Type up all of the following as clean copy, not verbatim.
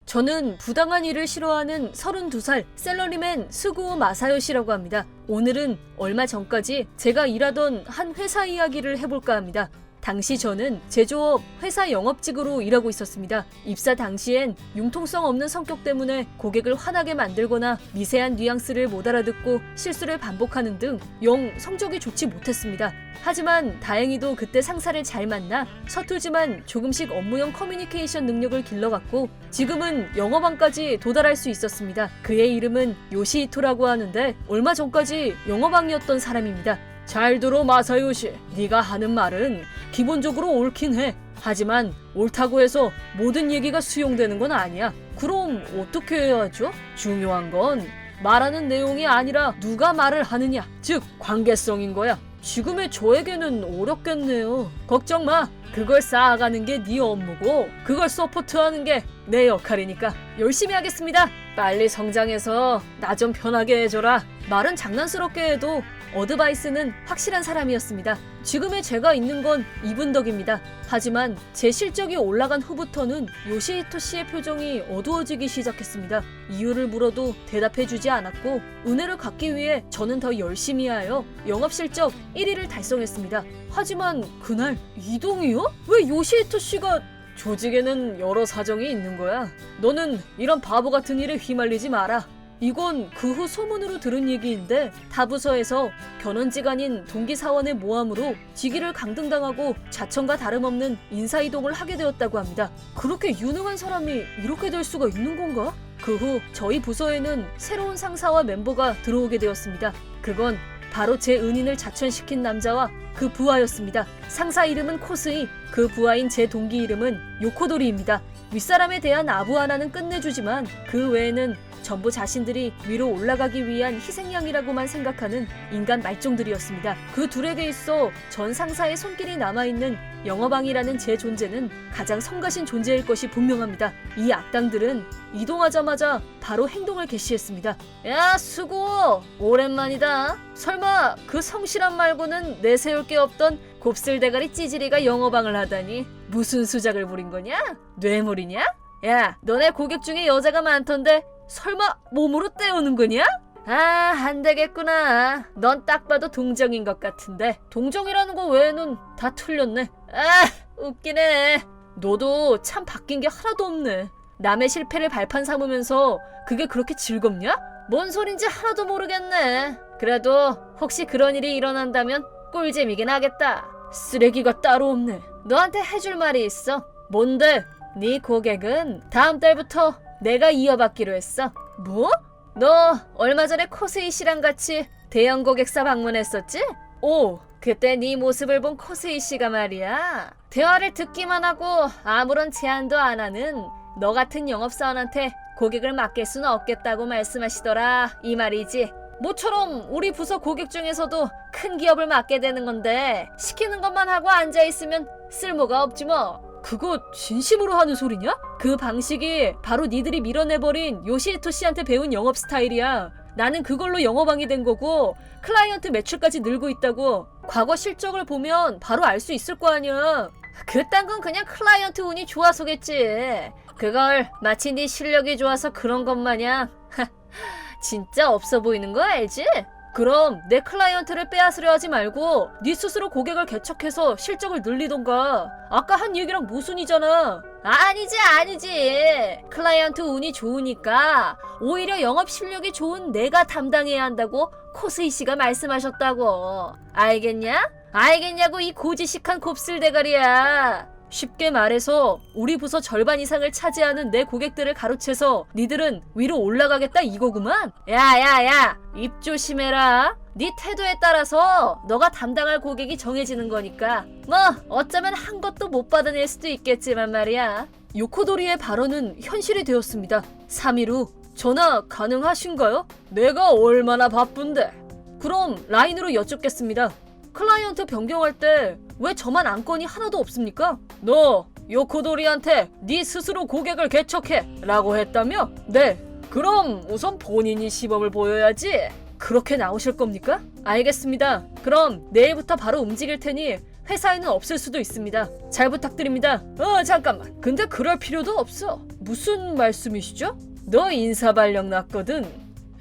저는 부당한 일을 싫어하는 32살 샐러리맨 스구오 마사요시라고 합니다. 오늘은 얼마 전까지 제가 일하던 한 회사 이야기를 해볼까 합니다. 당시 저는 제조업 회사 영업직으로 일하고 있었습니다. 입사 당시엔 융통성 없는 성격 때문에 고객을 화나게 만들거나 미세한 뉘앙스를 못 알아듣고 실수를 반복하는 등 영 성적이 좋지 못했습니다. 하지만 다행히도 그때 상사를 잘 만나 서툴지만 조금씩 업무용 커뮤니케이션 능력을 길러갔고 지금은 영어방까지 도달할 수 있었습니다. 그의 이름은 요시히토라고 하는데 얼마 전까지 영어방이었던 사람입니다. 잘 들어 마사요시, 네가 하는 말은 기본적으로 옳긴 해. 하지만 옳다고 해서 모든 얘기가 수용되는 건 아니야. 그럼 어떻게 해야 하죠? 중요한 건 말하는 내용이 아니라 누가 말을 하느냐, 즉 관계성인 거야. 지금의 저에게는 어렵겠네요. 걱정 마. 그걸 쌓아가는 게 네 업무고 그걸 서포트하는 게 내 역할이니까 열심히 하겠습니다. 빨리 성장해서 나 좀 편하게 해줘라. 말은 장난스럽게 해도 어드바이스는 확실한 사람이었습니다. 지금의 제가 있는 건 이분 덕입니다. 하지만 제 실적이 올라간 후부터는 요시히토 씨의 표정이 어두워지기 시작했습니다. 이유를 물어도 대답해주지 않았고 은혜를 갚기 위해 저는 더 열심히 하여 영업실적 1위를 달성했습니다. 하지만 그날 이동이요? 왜 요시히토 씨가... 조직에는 여러 사정이 있는 거야. 너는 이런 바보 같은 일에 휘말리지 마라. 이건 그 후 소문으로 들은 얘기인데 타 부서에서 견원지간인 동기사원의 모함으로 직위를 강등당하고 자청과 다름없는 인사이동을 하게 되었다고 합니다. 그렇게 유능한 사람이 이렇게 될 수가 있는 건가? 그 후 저희 부서에는 새로운 상사와 멤버가 들어오게 되었습니다. 그건 바로 제 은인을 자천시킨 남자와 그 부하였습니다. 상사 이름은 코스이, 그 부하인 제 동기 이름은 요코도리입니다. 윗사람에 대한 아부 하나는 끝내주지만 그 외에는 전부 자신들이 위로 올라가기 위한 희생양이라고만 생각하는 인간 말종들이었습니다. 그 둘에게 있어 전 상사의 손길이 남아있는 영어방이라는 제 존재는 가장 성가신 존재일 것이 분명합니다. 이 악당들은 이동하자마자 바로 행동을 개시했습니다. 야 수고! 오랜만이다. 설마 그 성실함 말고는 내세울 게 없던 곱슬대가리 찌질이가 영어방을 하다니 무슨 수작을 부린 거냐? 뇌물이냐? 야 너네 고객 중에 여자가 많던데 설마 몸으로 때우는 거냐? 아, 안 되겠구나. 넌 딱 봐도 동정인 것 같은데. 동정이라는 거 외에는 다 틀렸네. 아, 웃기네. 너도 참 바뀐 게 하나도 없네. 남의 실패를 발판 삼으면서 그게 그렇게 즐겁냐? 뭔 소린지 하나도 모르겠네. 그래도 혹시 그런 일이 일어난다면 꿀잼이긴 하겠다. 쓰레기가 따로 없네. 너한테 해줄 말이 있어. 뭔데? 네 고객은 다음 달부터 내가 이어받기로 했어. 뭐? 너 얼마 전에 코스이 씨랑 같이 대형 고객사 방문했었지? 오, 그때 네 모습을 본 코스이 씨가 말이야. 대화를 듣기만 하고 아무런 제안도 안 하는 너 같은 영업사원한테 고객을 맡길 수는 없겠다고 말씀하시더라. 이 말이지. 모처럼 우리 부서 고객 중에서도 큰 기업을 맡게 되는 건데 시키는 것만 하고 앉아있으면 쓸모가 없지 뭐. 그거 진심으로 하는 소리냐? 그 방식이 바로 니들이 밀어내버린 요시히토 씨한테 배운 영업 스타일이야. 나는 그걸로 영어방이 된 거고 클라이언트 매출까지 늘고 있다고. 과거 실적을 보면 바로 알 수 있을 거 아니야. 그딴 건 그냥 클라이언트 운이 좋아서겠지. 그걸 마치 네 실력이 좋아서 그런 것 마냥 진짜 없어 보이는 거 알지? 그럼 내 클라이언트를 빼앗으려 하지 말고 네 스스로 고객을 개척해서 실적을 늘리던가. 아까 한 얘기랑 모순이잖아. 아니지. 클라이언트 운이 좋으니까 오히려 영업 실력이 좋은 내가 담당해야 한다고 코스이 씨가 말씀하셨다고. 알겠냐고 이 고지식한 곱슬대가리야. 쉽게 말해서 우리 부서 절반 이상을 차지하는 내 고객들을 가로채서 니들은 위로 올라가겠다 이거구만. 야, 입 조심해라. 네 태도에 따라서 너가 담당할 고객이 정해지는 거니까 뭐 어쩌면 한 것도 못 받아낼 수도 있겠지만 말이야. 요코도리의 발언은 현실이 되었습니다. 3일 후 전화 가능하신가요? 내가 얼마나 바쁜데. 그럼 라인으로 여쭙겠습니다. 클라이언트 변경할 때 왜 저만 안건이 하나도 없습니까? 너 요코도리한테 네 스스로 고객을 개척해 라고 했다며? 네. 그럼 우선 본인이 시범을 보여야지. 그렇게 나오실 겁니까? 알겠습니다. 그럼 내일부터 바로 움직일 테니 회사에는 없을 수도 있습니다. 잘 부탁드립니다. 잠깐만. 근데 그럴 필요도 없어. 무슨 말씀이시죠? 너 인사발령 났거든.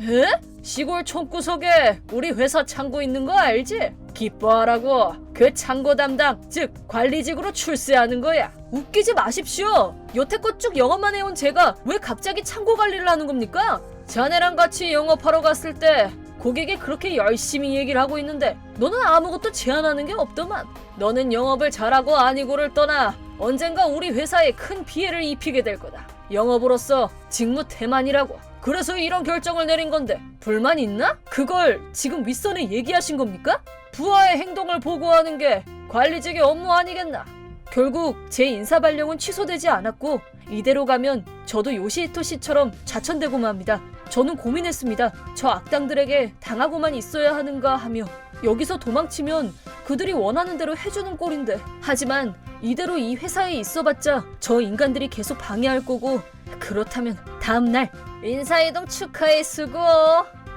에? 시골 촌구석에 우리 회사 창고 있는 거 알지? 기뻐하라고. 그 창고 담당, 즉 관리직으로 출세하는 거야. 웃기지 마십시오. 여태껏 쭉 영업만 해온 제가 왜 갑자기 창고 관리를 하는 겁니까? 자네랑 같이 영업하러 갔을 때 고객이 그렇게 열심히 얘기를 하고 있는데 너는 아무것도 제안하는 게 없더만. 너는 영업을 잘하고 아니고를 떠나 언젠가 우리 회사에 큰 피해를 입히게 될 거다. 영업으로서 직무태만이라고. 그래서 이런 결정을 내린 건데 불만 있나? 그걸 지금 윗선에 얘기하신 겁니까? 부하의 행동을 보고하는 게 관리직의 업무 아니겠나? 결국 제 인사발령은 취소되지 않았고 이대로 가면 저도 요시히토 씨처럼 좌천되고 맙니다. 저는 고민했습니다. 저 악당들에게 당하고만 있어야 하는가 하며 여기서 도망치면 그들이 원하는 대로 해주는 꼴인데 하지만 이대로 이 회사에 있어봤자 저 인간들이 계속 방해할 거고 그렇다면 다음날 인사이동 축하해 수고.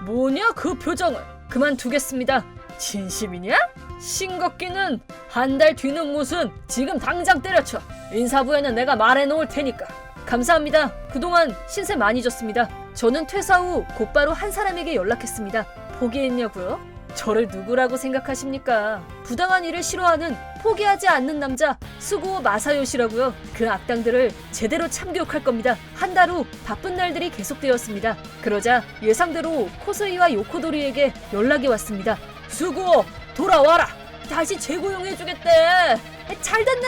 뭐냐 그 표정은. 그만두겠습니다. 진심이냐? 싱겁기는 한 달 뒤는 무슨. 지금 당장 때려쳐. 인사부에는 내가 말해놓을 테니까. 감사합니다. 그동안 신세 많이 졌습니다. 저는 퇴사 후 곧바로 한 사람에게 연락했습니다. 포기했냐고요? 저를 누구라고 생각하십니까? 부당한 일을 싫어하는 포기하지 않는 남자 수구오 마사요시라고요. 그 악당들을 제대로 참교육할 겁니다. 한 달 후 바쁜 날들이 계속되었습니다. 그러자 예상대로 코스이와 요코도리에게 연락이 왔습니다. 수구오 돌아와라. 다시 재고용해주겠대. 잘됐네.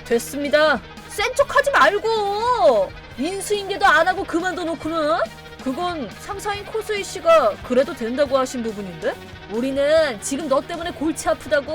됐습니다. 센 척하지 말고. 인수인계도 안 하고 그만둬놓고는. 그건 상사인 코스이 씨가 그래도 된다고 하신 부분인데? 우리는 지금 너 때문에 골치 아프다고.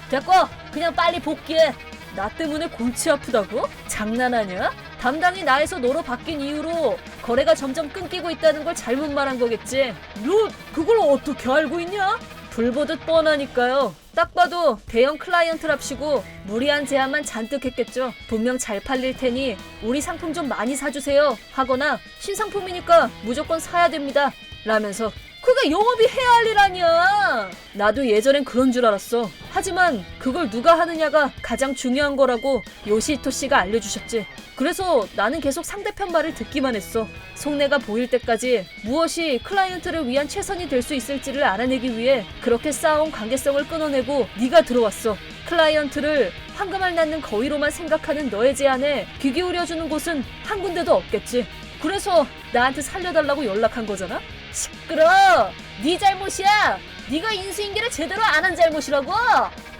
됐고 그냥 빨리 복귀해. 나 때문에 골치 아프다고? 장난하냐? 담당이 나에서 너로 바뀐 이후로 거래가 점점 끊기고 있다는 걸 잘못 말한 거겠지. 너 그걸 어떻게 알고 있냐? 불보듯 뻔하니까요. 딱 봐도 대형 클라이언트랍시고 무리한 제안만 잔뜩 했겠죠. 분명 잘 팔릴 테니 우리 상품 좀 많이 사주세요 하거나 신상품이니까 무조건 사야 됩니다 라면서. 그게 영업이 해야 할 일 아니야. 나도 예전엔 그런 줄 알았어. 하지만 그걸 누가 하느냐가 가장 중요한 거라고 요시히토 씨가 알려주셨지. 그래서 나는 계속 상대편 말을 듣기만 했어. 속내가 보일 때까지 무엇이 클라이언트를 위한 최선이 될 수 있을지를 알아내기 위해 그렇게 쌓아온 관계성을 끊어내고 네가 들어왔어. 클라이언트를 황금알 낳는 거위로만 생각하는 너의 제안에 귀 기울여주는 곳은 한 군데도 없겠지. 그래서 나한테 살려달라고 연락한 거잖아? 시끄러! 네 잘못이야! 네가 인수인계를 제대로 안 한 잘못이라고!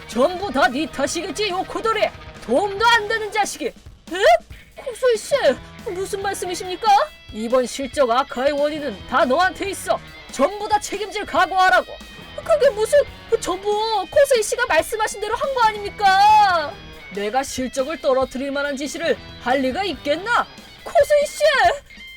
전부 다 네 탓이겠지, 요코도리! 도움도 안 되는 자식이! 에? 코스이씨! 무슨 말씀이십니까? 이번 실적 악화의 원인은 다 너한테 있어! 전부 다 책임질 각오하라고! 그게 무슨... 전부 코스이씨가 말씀하신 대로 한 거 아닙니까? 내가 실적을 떨어뜨릴 만한 지시를 할 리가 있겠나? 코스이씨!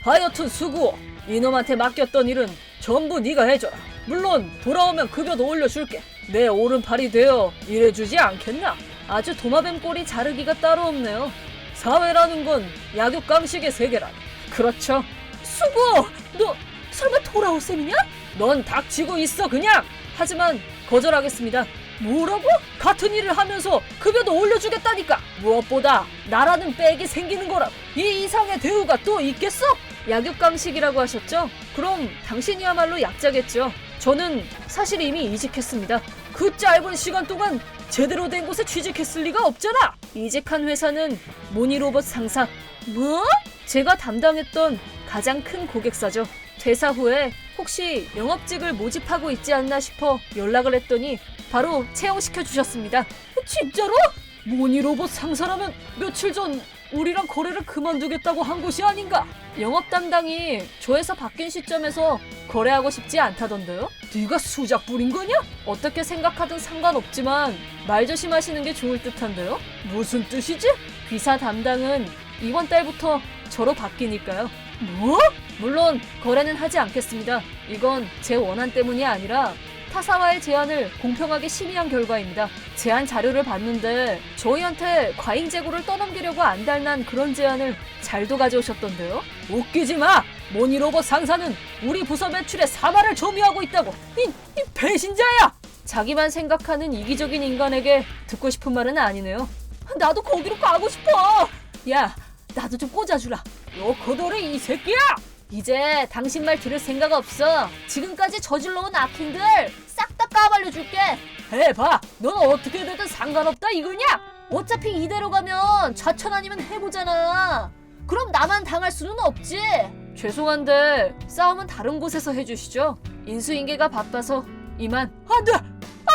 하여튼 수고! 이놈한테 맡겼던 일은 전부 네가 해줘라. 물론 돌아오면 급여도 올려줄게. 내 오른팔이 되어 일해주지 않겠나? 아주 도마뱀 꼬리 자르기가 따로 없네요. 사회라는 건 약육강식의 세계라. 그렇죠. 수고! 너 설마 돌아올 셈이냐? 넌 닥치고 있어 그냥! 하지만 거절하겠습니다. 뭐라고? 같은 일을 하면서 급여도 올려주겠다니까. 무엇보다 나라는 백이 생기는 거라. 이 이상의 대우가 또 있겠어? 약육강식이라고 하셨죠? 그럼 당신이야말로 약자겠죠. 저는 사실 이미 이직했습니다. 그 짧은 시간 동안 제대로 된 곳에 취직했을 리가 없잖아. 이직한 회사는 모니로봇 상사. 뭐? 제가 담당했던 가장 큰 고객사죠. 퇴사 후에 혹시 영업직을 모집하고 있지 않나 싶어 연락을 했더니 바로 채용시켜 주셨습니다. 진짜로? 모니로봇 상사라면 며칠 전 우리랑 거래를 그만두겠다고 한 곳이 아닌가? 영업 담당이 조에서 바뀐 시점에서 거래하고 싶지 않다던데요? 네가 수작 부린 거냐? 어떻게 생각하든 상관없지만 말 조심하시는 게 좋을 듯한데요? 무슨 뜻이지? 귀사 담당은 이번 달부터 저로 바뀌니까요. 뭐? 물론 거래는 하지 않겠습니다. 이건 제 원한 때문이 아니라 타사와의 제안을 공평하게 심의한 결과입니다. 제안 자료를 봤는데 저희한테 과잉 재고를 떠넘기려고 안달난 그런 제안을 잘도 가져오셨던데요? 웃기지 마! 모니로봇 상사는 우리 부서 매출에 4만을 점유하고 있다고! 이 배신자야! 자기만 생각하는 이기적인 인간에게 듣고 싶은 말은 아니네요. 나도 거기로 가고 싶어. 야, 나도 좀 꽂아주라. 요코도리 이 새끼야! 이제 당신 말 들을 생각 없어. 지금까지 저질러온 악행들 싹 다 까발려줄게. 해봐. 넌 어떻게 되든 상관없다 이거냐? 어차피 이대로 가면 좌천 아니면 해보잖아. 그럼 나만 당할 수는 없지. 죄송한데 싸움은 다른 곳에서 해주시죠. 인수인계가 바빠서 이만. 안돼.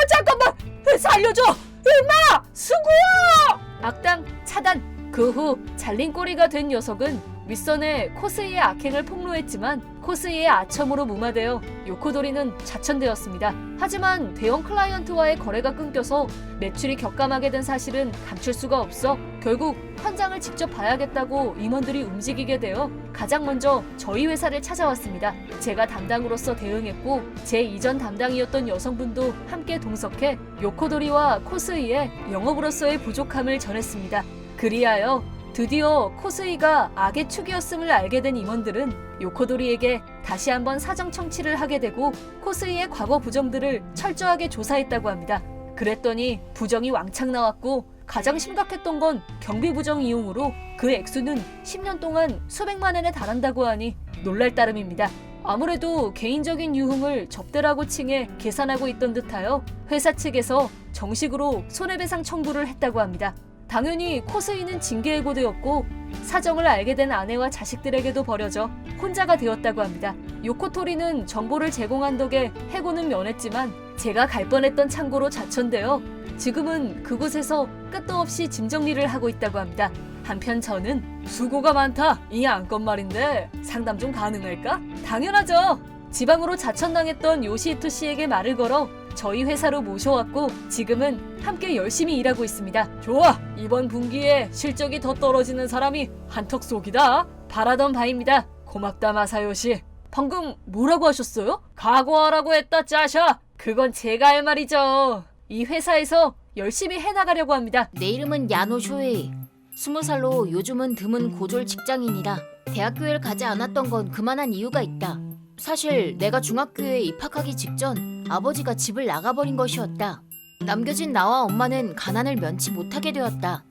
잠깐만. 살려줘. 임마. 수고야. 악당 차단. 그 후 잘린 꼬리가 된 녀석은 윗선에 코스이의 악행을 폭로했지만 코스이의 아첨으로 무마되어 요코도리는 자천되었습니다. 하지만 대형 클라이언트와의 거래가 끊겨서 매출이 격감하게 된 사실은 감출 수가 없어 결국 현장을 직접 봐야겠다고 임원들이 움직이게 되어 가장 먼저 저희 회사를 찾아왔습니다. 제가 담당으로서 대응했고 제 이전 담당이었던 여성분도 함께 동석해 요코도리와 코스이의 영업으로서의 부족함을 전했습니다. 그리하여 드디어 코스이가 악의 축이었음을 알게 된 임원들은 요코도리에게 다시 한번 사정 청취를 하게 되고 코스이의 과거 부정들을 철저하게 조사했다고 합니다. 그랬더니 부정이 왕창 나왔고 가장 심각했던 건 경비 부정 이용으로 그 액수는 10년 동안 수백만 엔에 달한다고 하니 놀랄 따름입니다. 아무래도 개인적인 유흥을 접대라고 칭해 계산하고 있던 듯하여 회사 측에서 정식으로 손해배상 청구를 했다고 합니다. 당연히 코스이는 징계해고되었고 사정을 알게 된 아내와 자식들에게도 버려져 혼자가 되었다고 합니다. 요코토리는 정보를 제공한 덕에 해고는 면했지만 제가 갈 뻔했던 창고로 자천되어 지금은 그곳에서 끝도 없이 짐 정리를 하고 있다고 합니다. 한편 저는 수고가 많다 이 안건 말인데 상담 좀 가능할까? 당연하죠. 지방으로 자천당했던 요시히토 씨에게 말을 걸어 저희 회사로 모셔왔고 지금은 함께 열심히 일하고 있습니다. 좋아! 이번 분기에 실적이 더 떨어지는 사람이 한턱속이다. 바라던 바입니다. 고맙다 마사요시. 방금 뭐라고 하셨어요? 각오하라고 했다 짜샤. 그건 제가 할 말이죠. 이 회사에서 열심히 해나가려고 합니다. 내 이름은 야노 쇼에이. 20살로 요즘은 드문 고졸 직장인이다. 대학교를 가지 않았던 건 그만한 이유가 있다. 사실 내가 중학교에 입학하기 직전 아버지가 집을 나가버린 것이었다. 남겨진 나와 엄마는 가난을 면치 못하게 되었다.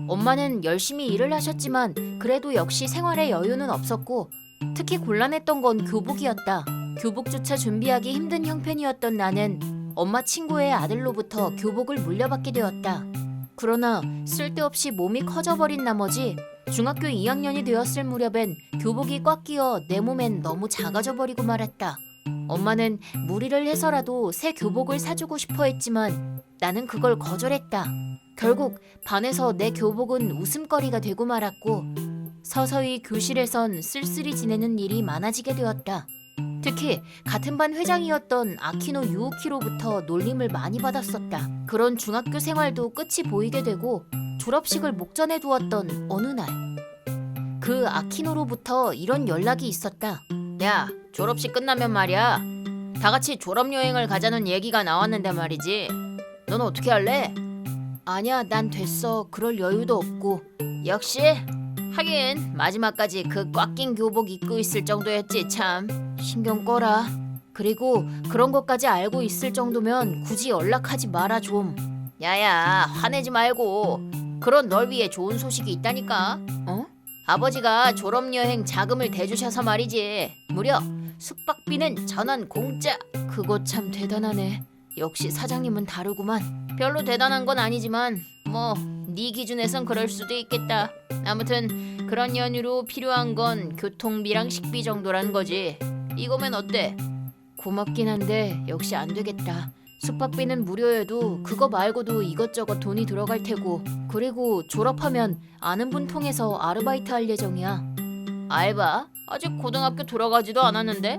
엄마는 열심히 일을 하셨지만 그래도 역시 생활에 여유는 없었고 특히 곤란했던 건 교복이었다. 교복조차 준비하기 힘든 형편이었던 나는 엄마 친구의 아들로부터 교복을 물려받게 되었다. 그러나 쓸데없이 몸이 커져버린 나머지 중학교 2학년이 되었을 무렵엔 교복이 꽉 끼어 내 몸엔 너무 작아져 버리고 말았다. 엄마는 무리를 해서라도 새 교복을 사주고 싶어 했지만 나는 그걸 거절했다. 결국 반에서 내 교복은 웃음거리가 되고 말았고 서서히 교실에선 쓸쓸히 지내는 일이 많아지게 되었다. 특히 같은 반 회장이었던 아키노 유우키로부터 놀림을 많이 받았었다. 그런 중학교 생활도 끝이 보이게 되고 졸업식을 목전에 두었던 어느 날 그 아키노로부터 이런 연락이 있었다. 야, 졸업식 끝나면 말이야. 다 같이 졸업여행을 가자는 얘기가 나왔는데 말이지. 넌 어떻게 할래? 아니야, 난 됐어. 그럴 여유도 없고. 역시 하긴 마지막까지 그 꽉 낀 교복 입고 있을 정도였지 참. 신경 꺼라. 그리고 그런 것까지 알고 있을 정도면 굳이 연락하지 마라 좀. 야야, 화내지 말고. 그런 널 위해 좋은 소식이 있다니까. 어? 아버지가 졸업여행 자금을 대주셔서 말이지. 무려 숙박비는 전원 공짜. 그거 참 대단하네. 역시 사장님은 다르구만. 별로 대단한 건 아니지만 뭐 네 기준에선 그럴 수도 있겠다. 아무튼 그런 연유로 필요한 건 교통비랑 식비 정도란 거지. 이거면 어때? 고맙긴 한데 역시 안 되겠다. 숙박비는 무료여도 그거 말고도 이것저것 돈이 들어갈 테고 그리고 졸업하면 아는 분 통해서 아르바이트 할 예정이야. 알바? 아직 고등학교 들어가지도 않았는데?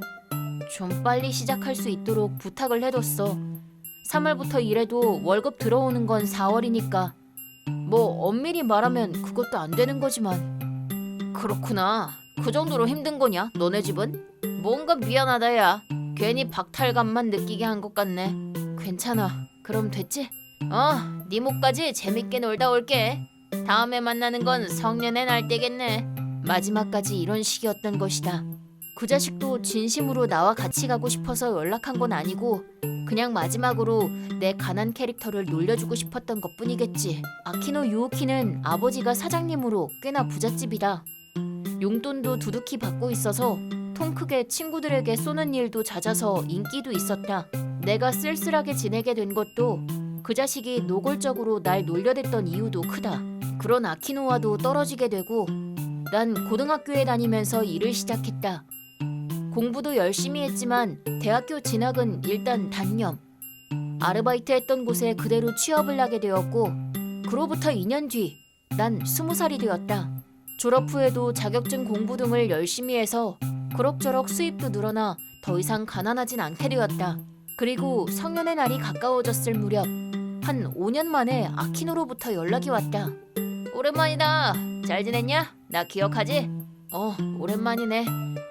좀 빨리 시작할 수 있도록 부탁을 해뒀어. 3월부터 일해도 월급 들어오는 건 4월이니까 뭐 엄밀히 말하면 그것도 안 되는 거지만. 그렇구나. 그 정도로 힘든 거냐 너네 집은? 뭔가 미안하다 야. 괜히 박탈감만 느끼게 한 것 같네. 괜찮아. 그럼 됐지? 네 목까지 재밌게 놀다 올게. 다음에 만나는 건 성년의 날 때겠네. 마지막까지 이런 식이었던 것이다. 그 자식도 진심으로 나와 같이 가고 싶어서 연락한 건 아니고 그냥 마지막으로 내 가난 캐릭터를 놀려주고 싶었던 것뿐이겠지. 아키노 유오키는 아버지가 사장님으로 꽤나 부잣집이다. 용돈도 두둑히 받고 있어서 통 크게 친구들에게 쏘는 일도 잦아서 인기도 있었다. 내가 쓸쓸하게 지내게 된 것도 그 자식이 노골적으로 날 놀려댔던 이유도 크다. 그런 아키노와도 떨어지게 되고 난 고등학교에 다니면서 일을 시작했다. 공부도 열심히 했지만 대학교 진학은 일단 단념. 아르바이트 했던 곳에 그대로 취업을 하게 되었고 그로부터 2년 뒤 난 20살이 되었다. 졸업 후에도 자격증 공부 등을 열심히 해서 그럭저럭 수입도 늘어나 더 이상 가난하진 않게 되었다. 그리고 성년의 날이 가까워졌을 무렵 한 5년 만에 아키노로부터 연락이 왔다. 오랜만이다. 잘 지냈냐? 나 기억하지? 오랜만이네.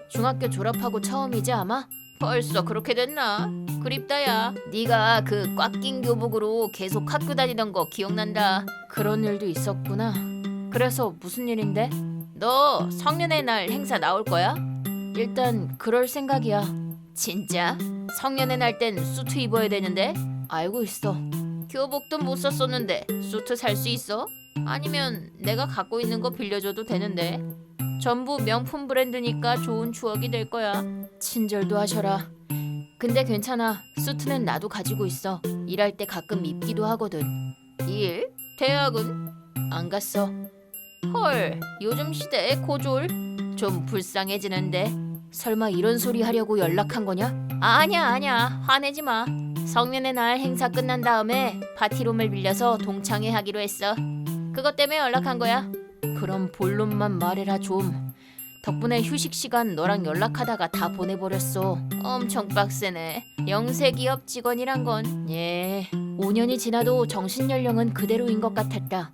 중학교 졸업하고 처음이지 아마? 벌써 그렇게 됐나? 그립다 야. 네가 그 꽉 낀 교복으로 계속 학교 다니던 거 기억난다. 그런 일도 있었구나. 그래서 무슨 일인데? 너 성년의 날 행사 나올 거야? 일단 그럴 생각이야. 진짜? 성년의 날 땐 수트 입어야 되는데? 알고 있어. 교복도 못 썼었는데 수트 살 수 있어? 아니면 내가 갖고 있는 거 빌려줘도 되는데. 전부 명품 브랜드니까 좋은 추억이 될 거야. 친절도 하셔라. 근데 괜찮아. 수트는 나도 가지고 있어. 일할 때 가끔 입기도 하거든. 일? 대학은? 안 갔어. 헐, 요즘 시대에 고졸? 좀 불쌍해지는데. 설마 이런 소리 하려고 연락한 거냐? 아니야. 화내지 마. 성년의 날 행사 끝난 다음에 파티룸을 빌려서 동창회 하기로 했어. 그것 때문에 연락한 거야. 그럼 본론만 말해라 좀. 덕분에 휴식 시간 너랑 연락하다가 다 보내버렸어. 엄청 빡세네. 영세 기업 직원이란 건. 5년이 지나도 정신 연령은 그대로인 것 같았다.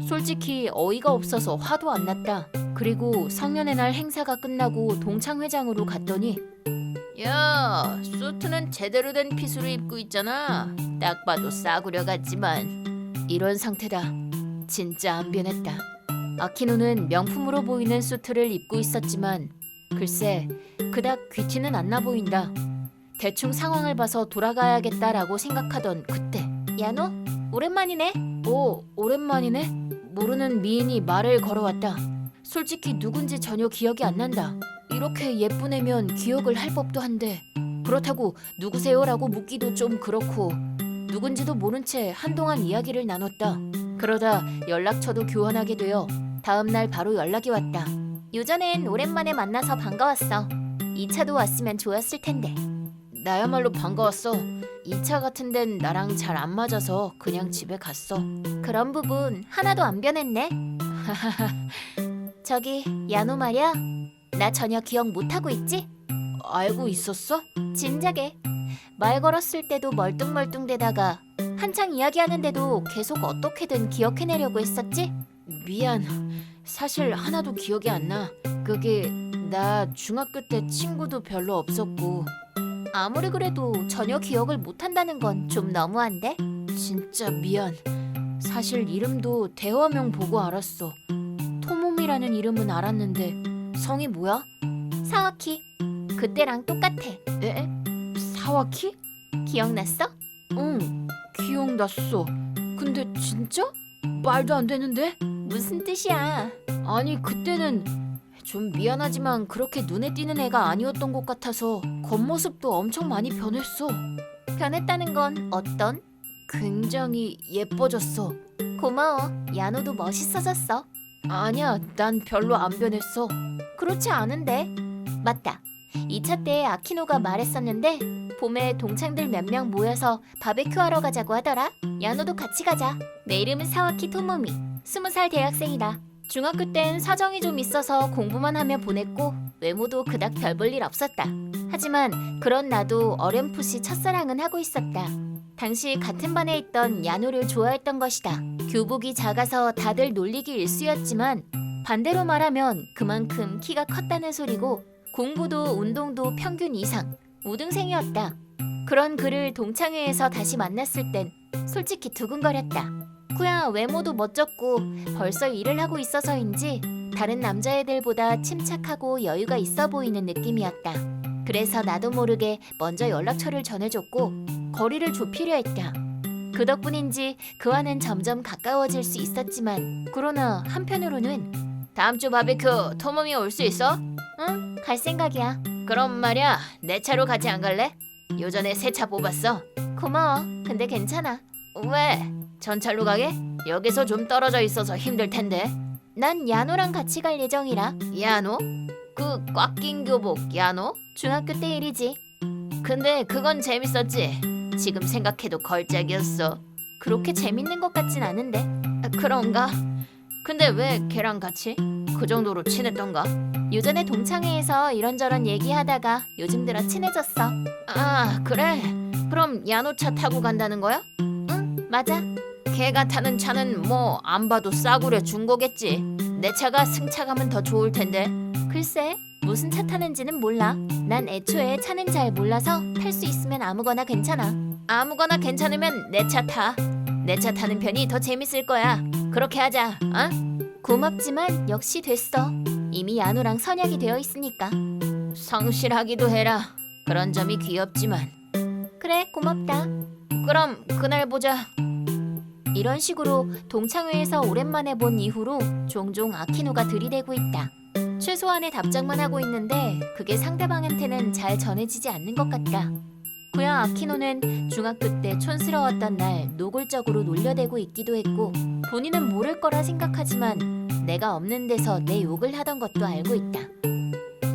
솔직히 어이가 없어서 화도 안 났다. 그리고 성년의 날 행사가 끝나고 동창회장으로 갔더니 야, 수트는 제대로 된 핏으로 입고 있잖아. 딱 봐도 싸구려 같지만. 이런 상태다. 진짜 안 변했다. 아키노는 명품으로 보이는 수트를 입고 있었지만 글쎄 그닥 귀티는 안 나 보인다. 대충 상황을 봐서 돌아가야겠다라고 생각하던 그때 야노? 오랜만이네? 오, 오랜만이네? 모르는 미인이 말을 걸어왔다. 솔직히 누군지 전혀 기억이 안 난다. 이렇게 예쁜 애면 기억을 할 법도 한데 그렇다고 누구세요라고 묻기도 좀 그렇고 누군지도 모른 채 한동안 이야기를 나눴다. 그러다 연락처도 교환하게 되어 다음날 바로 연락이 왔다. 요전엔 오랜만에 만나서 반가웠어. 2차도 왔으면 좋았을 텐데. 나야말로 반가웠어. 2차 같은 데는 나랑 잘 안 맞아서 그냥 집에 갔어. 그런 부분 하나도 안 변했네. 저기 야노 말이야. 나 전혀 기억 못하고 있지? 알고 있었어? 진작에. 말 걸었을 때도 멀뚱멀뚱대다가 한창 이야기하는데도 계속 어떻게든 기억해내려고 했었지? 미안. 사실 하나도 기억이 안 나. 그게 나 중학교 때 친구도 별로 없었고. 아무리 그래도 전혀 기억을 못한다는 건 좀 너무한데? 진짜 미안. 사실 이름도 대화명 보고 알았어. 토모미라는 이름은 알았는데 성이 뭐야? 사와키. 그때랑 똑같아. 에? 사와키? 기억났어? 응, 기억났어. 근데 진짜? 말도 안 되는데? 무슨 뜻이야? 아니 그때는 좀 미안하지만 그렇게 눈에 띄는 애가 아니었던 것 같아서 겉모습도 엄청 많이 변했어. 변했다는 건 어떤? 굉장히 예뻐졌어. 고마워. 야노도 멋있어졌어. 아니야, 난 별로 안 변했어. 그렇지 않은데. 맞다. 2차 때 아키노가 말했었는데 봄에 동창들 몇 명 모여서 바베큐 하러 가자고 하더라. 야노도 같이 가자. 내 이름은 사와키 토모미. 20살 대학생이다. 중학교 땐 사정이 좀 있어서 공부만 하며 보냈고 외모도 그닥 별 볼 일 없었다. 하지만 그런 나도 어렴풋이 첫사랑은 하고 있었다. 당시 같은 반에 있던 야노를 좋아했던 것이다. 교복이 작아서 다들 놀리기 일쑤였지만 반대로 말하면 그만큼 키가 컸다는 소리고 공부도 운동도 평균 이상, 우등생이었다. 그런 그를 동창회에서 다시 만났을 땐 솔직히 두근거렸다. 그야 외모도 멋졌고 벌써 일을 하고 있어서인지 다른 남자애들보다 침착하고 여유가 있어 보이는 느낌이었다. 그래서 나도 모르게 먼저 연락처를 전해줬고 거리를 좁히려 했다. 그 덕분인지 그와는 점점 가까워질 수 있었지만 그러나 한편으로는 다음 주 바비큐 토mom이 올 수 있어? 응, 갈 생각이야. 그럼 말이야, 내 차로 같이 안 갈래? 요전에 새 차 뽑았어. 고마워. 근데 괜찮아. 왜? 전철로 가게? 여기서 좀 떨어져 있어서 힘들 텐데. 난 야노랑 같이 갈 예정이라. 야노? 그 꽉 낀 교복 야노? 중학교 때 일이지. 근데 그건 재밌었지. 지금 생각해도 걸작이었어. 그렇게 재밌는 것 같진 않은데. 그런가? 근데 왜 걔랑 같이? 그 정도로 친했던가? 요전에 동창회에서 이런저런 얘기하다가 요즘 들어 친해졌어. 아, 그래? 그럼 야노차 타고 간다는 거야? 응, 맞아. 걔가 타는 차는 뭐 안 봐도 싸구려 중고겠지. 내 차가 승차감은 더 좋을 텐데. 글쎄, 무슨 차 타는지는 몰라. 난 애초에 차는 잘 몰라서 탈 수 있으면 아무거나 괜찮아. 아무거나 괜찮으면 내 차 타. 내 차 타는 편이 더 재밌을 거야. 그렇게 하자, 어? 고맙지만 역시 됐어. 이미 야노랑 선약이 되어 있으니까. 성실하기도 해라. 그런 점이 귀엽지만. 그래, 고맙다. 그럼 그날 보자. 이런 식으로 동창회에서 오랜만에 본 이후로 종종 아키노가 들이대고 있다. 최소한의 답장만 하고 있는데 그게 상대방한테는 잘 전해지지 않는 것 같다. 고야 아키노는 중학교 때 촌스러웠던 날 노골적으로 놀려대고 있기도 했고 본인은 모를 거라 생각하지만 내가 없는 데서 내 욕을 하던 것도 알고 있다.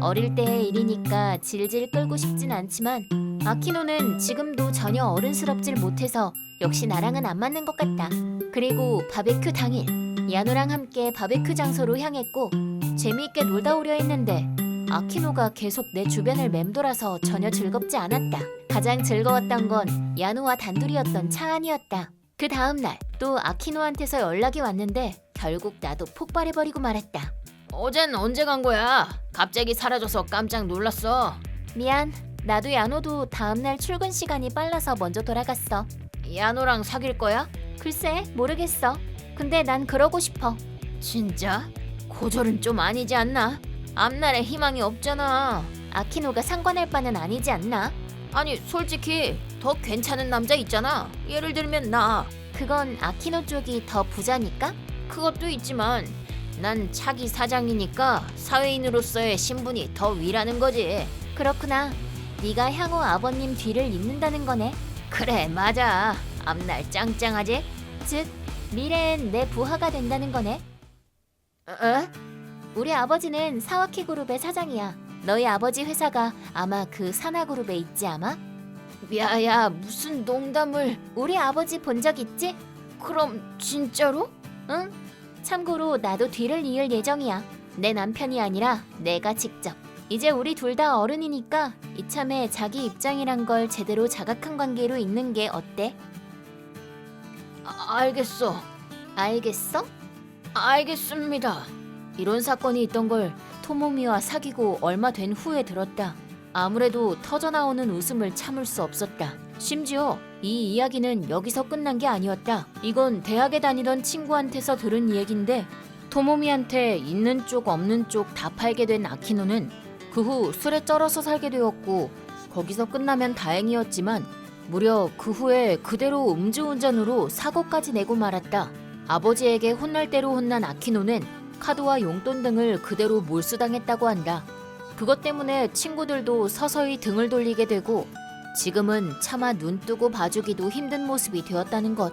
어릴 때의 일이니까 질질 끌고 싶진 않지만 아키노는 지금도 전혀 어른스럽질 못해서 역시 나랑은 안 맞는 것 같다. 그리고 바베큐 당일 야노랑 함께 바베큐 장소로 향했고 재미있게 놀다 오려 했는데 아키노가 계속 내 주변을 맴돌아서 전혀 즐겁지 않았다. 가장 즐거웠던 건 야노와 단둘이었던 차 안이었다. 그 다음날 또 아키노한테서 연락이 왔는데 결국 나도 폭발해버리고 말았다. 어젠 언제 간 거야? 갑자기 사라져서 깜짝 놀랐어. 미안. 나도 야노도 다음날 출근 시간이 빨라서 먼저 돌아갔어. 야노랑 사귈 거야? 글쎄, 모르겠어. 근데 난 그러고 싶어. 진짜? 고졸은 좀 아니지 않나? 앞날에 희망이 없잖아. 아키노가 상관할 바는 아니지 않나? 아니, 솔직히 더 괜찮은 남자 있잖아. 예를 들면 나. 그건 아키노 쪽이 더 부자니까? 그것도 있지만 난 차기 사장이니까 사회인으로서의 신분이 더 위라는 거지. 그렇구나. 네가 향후 아버님 뒤를 잇는다는 거네. 그래, 맞아. 앞날 짱짱하지? 즉, 미래엔 내 부하가 된다는 거네. 어? 우리 아버지는 사와키 그룹의 사장이야. 너희 아버지 회사가 아마 그 사나그룹에 있지 아마? 야야, 무슨 농담을. 우리 아버지 본 적 있지? 그럼 진짜로? 응. 참고로 나도 뒤를 이을 예정이야. 내 남편이 아니라 내가 직접. 이제 우리 둘 다 어른이니까 이참에 자기 입장이란 걸 제대로 자각한 관계로 있는 게 어때? 알겠어. 알겠어? 알겠습니다. 이런 사건이 있던 걸 토모미와 사귀고 얼마 된 후에 들었다. 아무래도 터져나오는 웃음을 참을 수 없었다. 심지어 이 이야기는 여기서 끝난 게 아니었다. 이건 대학에 다니던 친구한테서 들은 얘긴데 토모미한테 있는 쪽 없는 쪽 다 팔게 된 아키노는 그 후 술에 쩔어서 살게 되었고 거기서 끝나면 다행이었지만 무려 그 후에 그대로 음주운전으로 사고까지 내고 말았다. 아버지에게 혼날 대로 혼난 아키노는 카드와 용돈 등을 그대로 몰수당했다고 한다. 그것 때문에 친구들도 서서히 등을 돌리게 되고 지금은 차마 눈 뜨고 봐주기도 힘든 모습이 되었다는 것.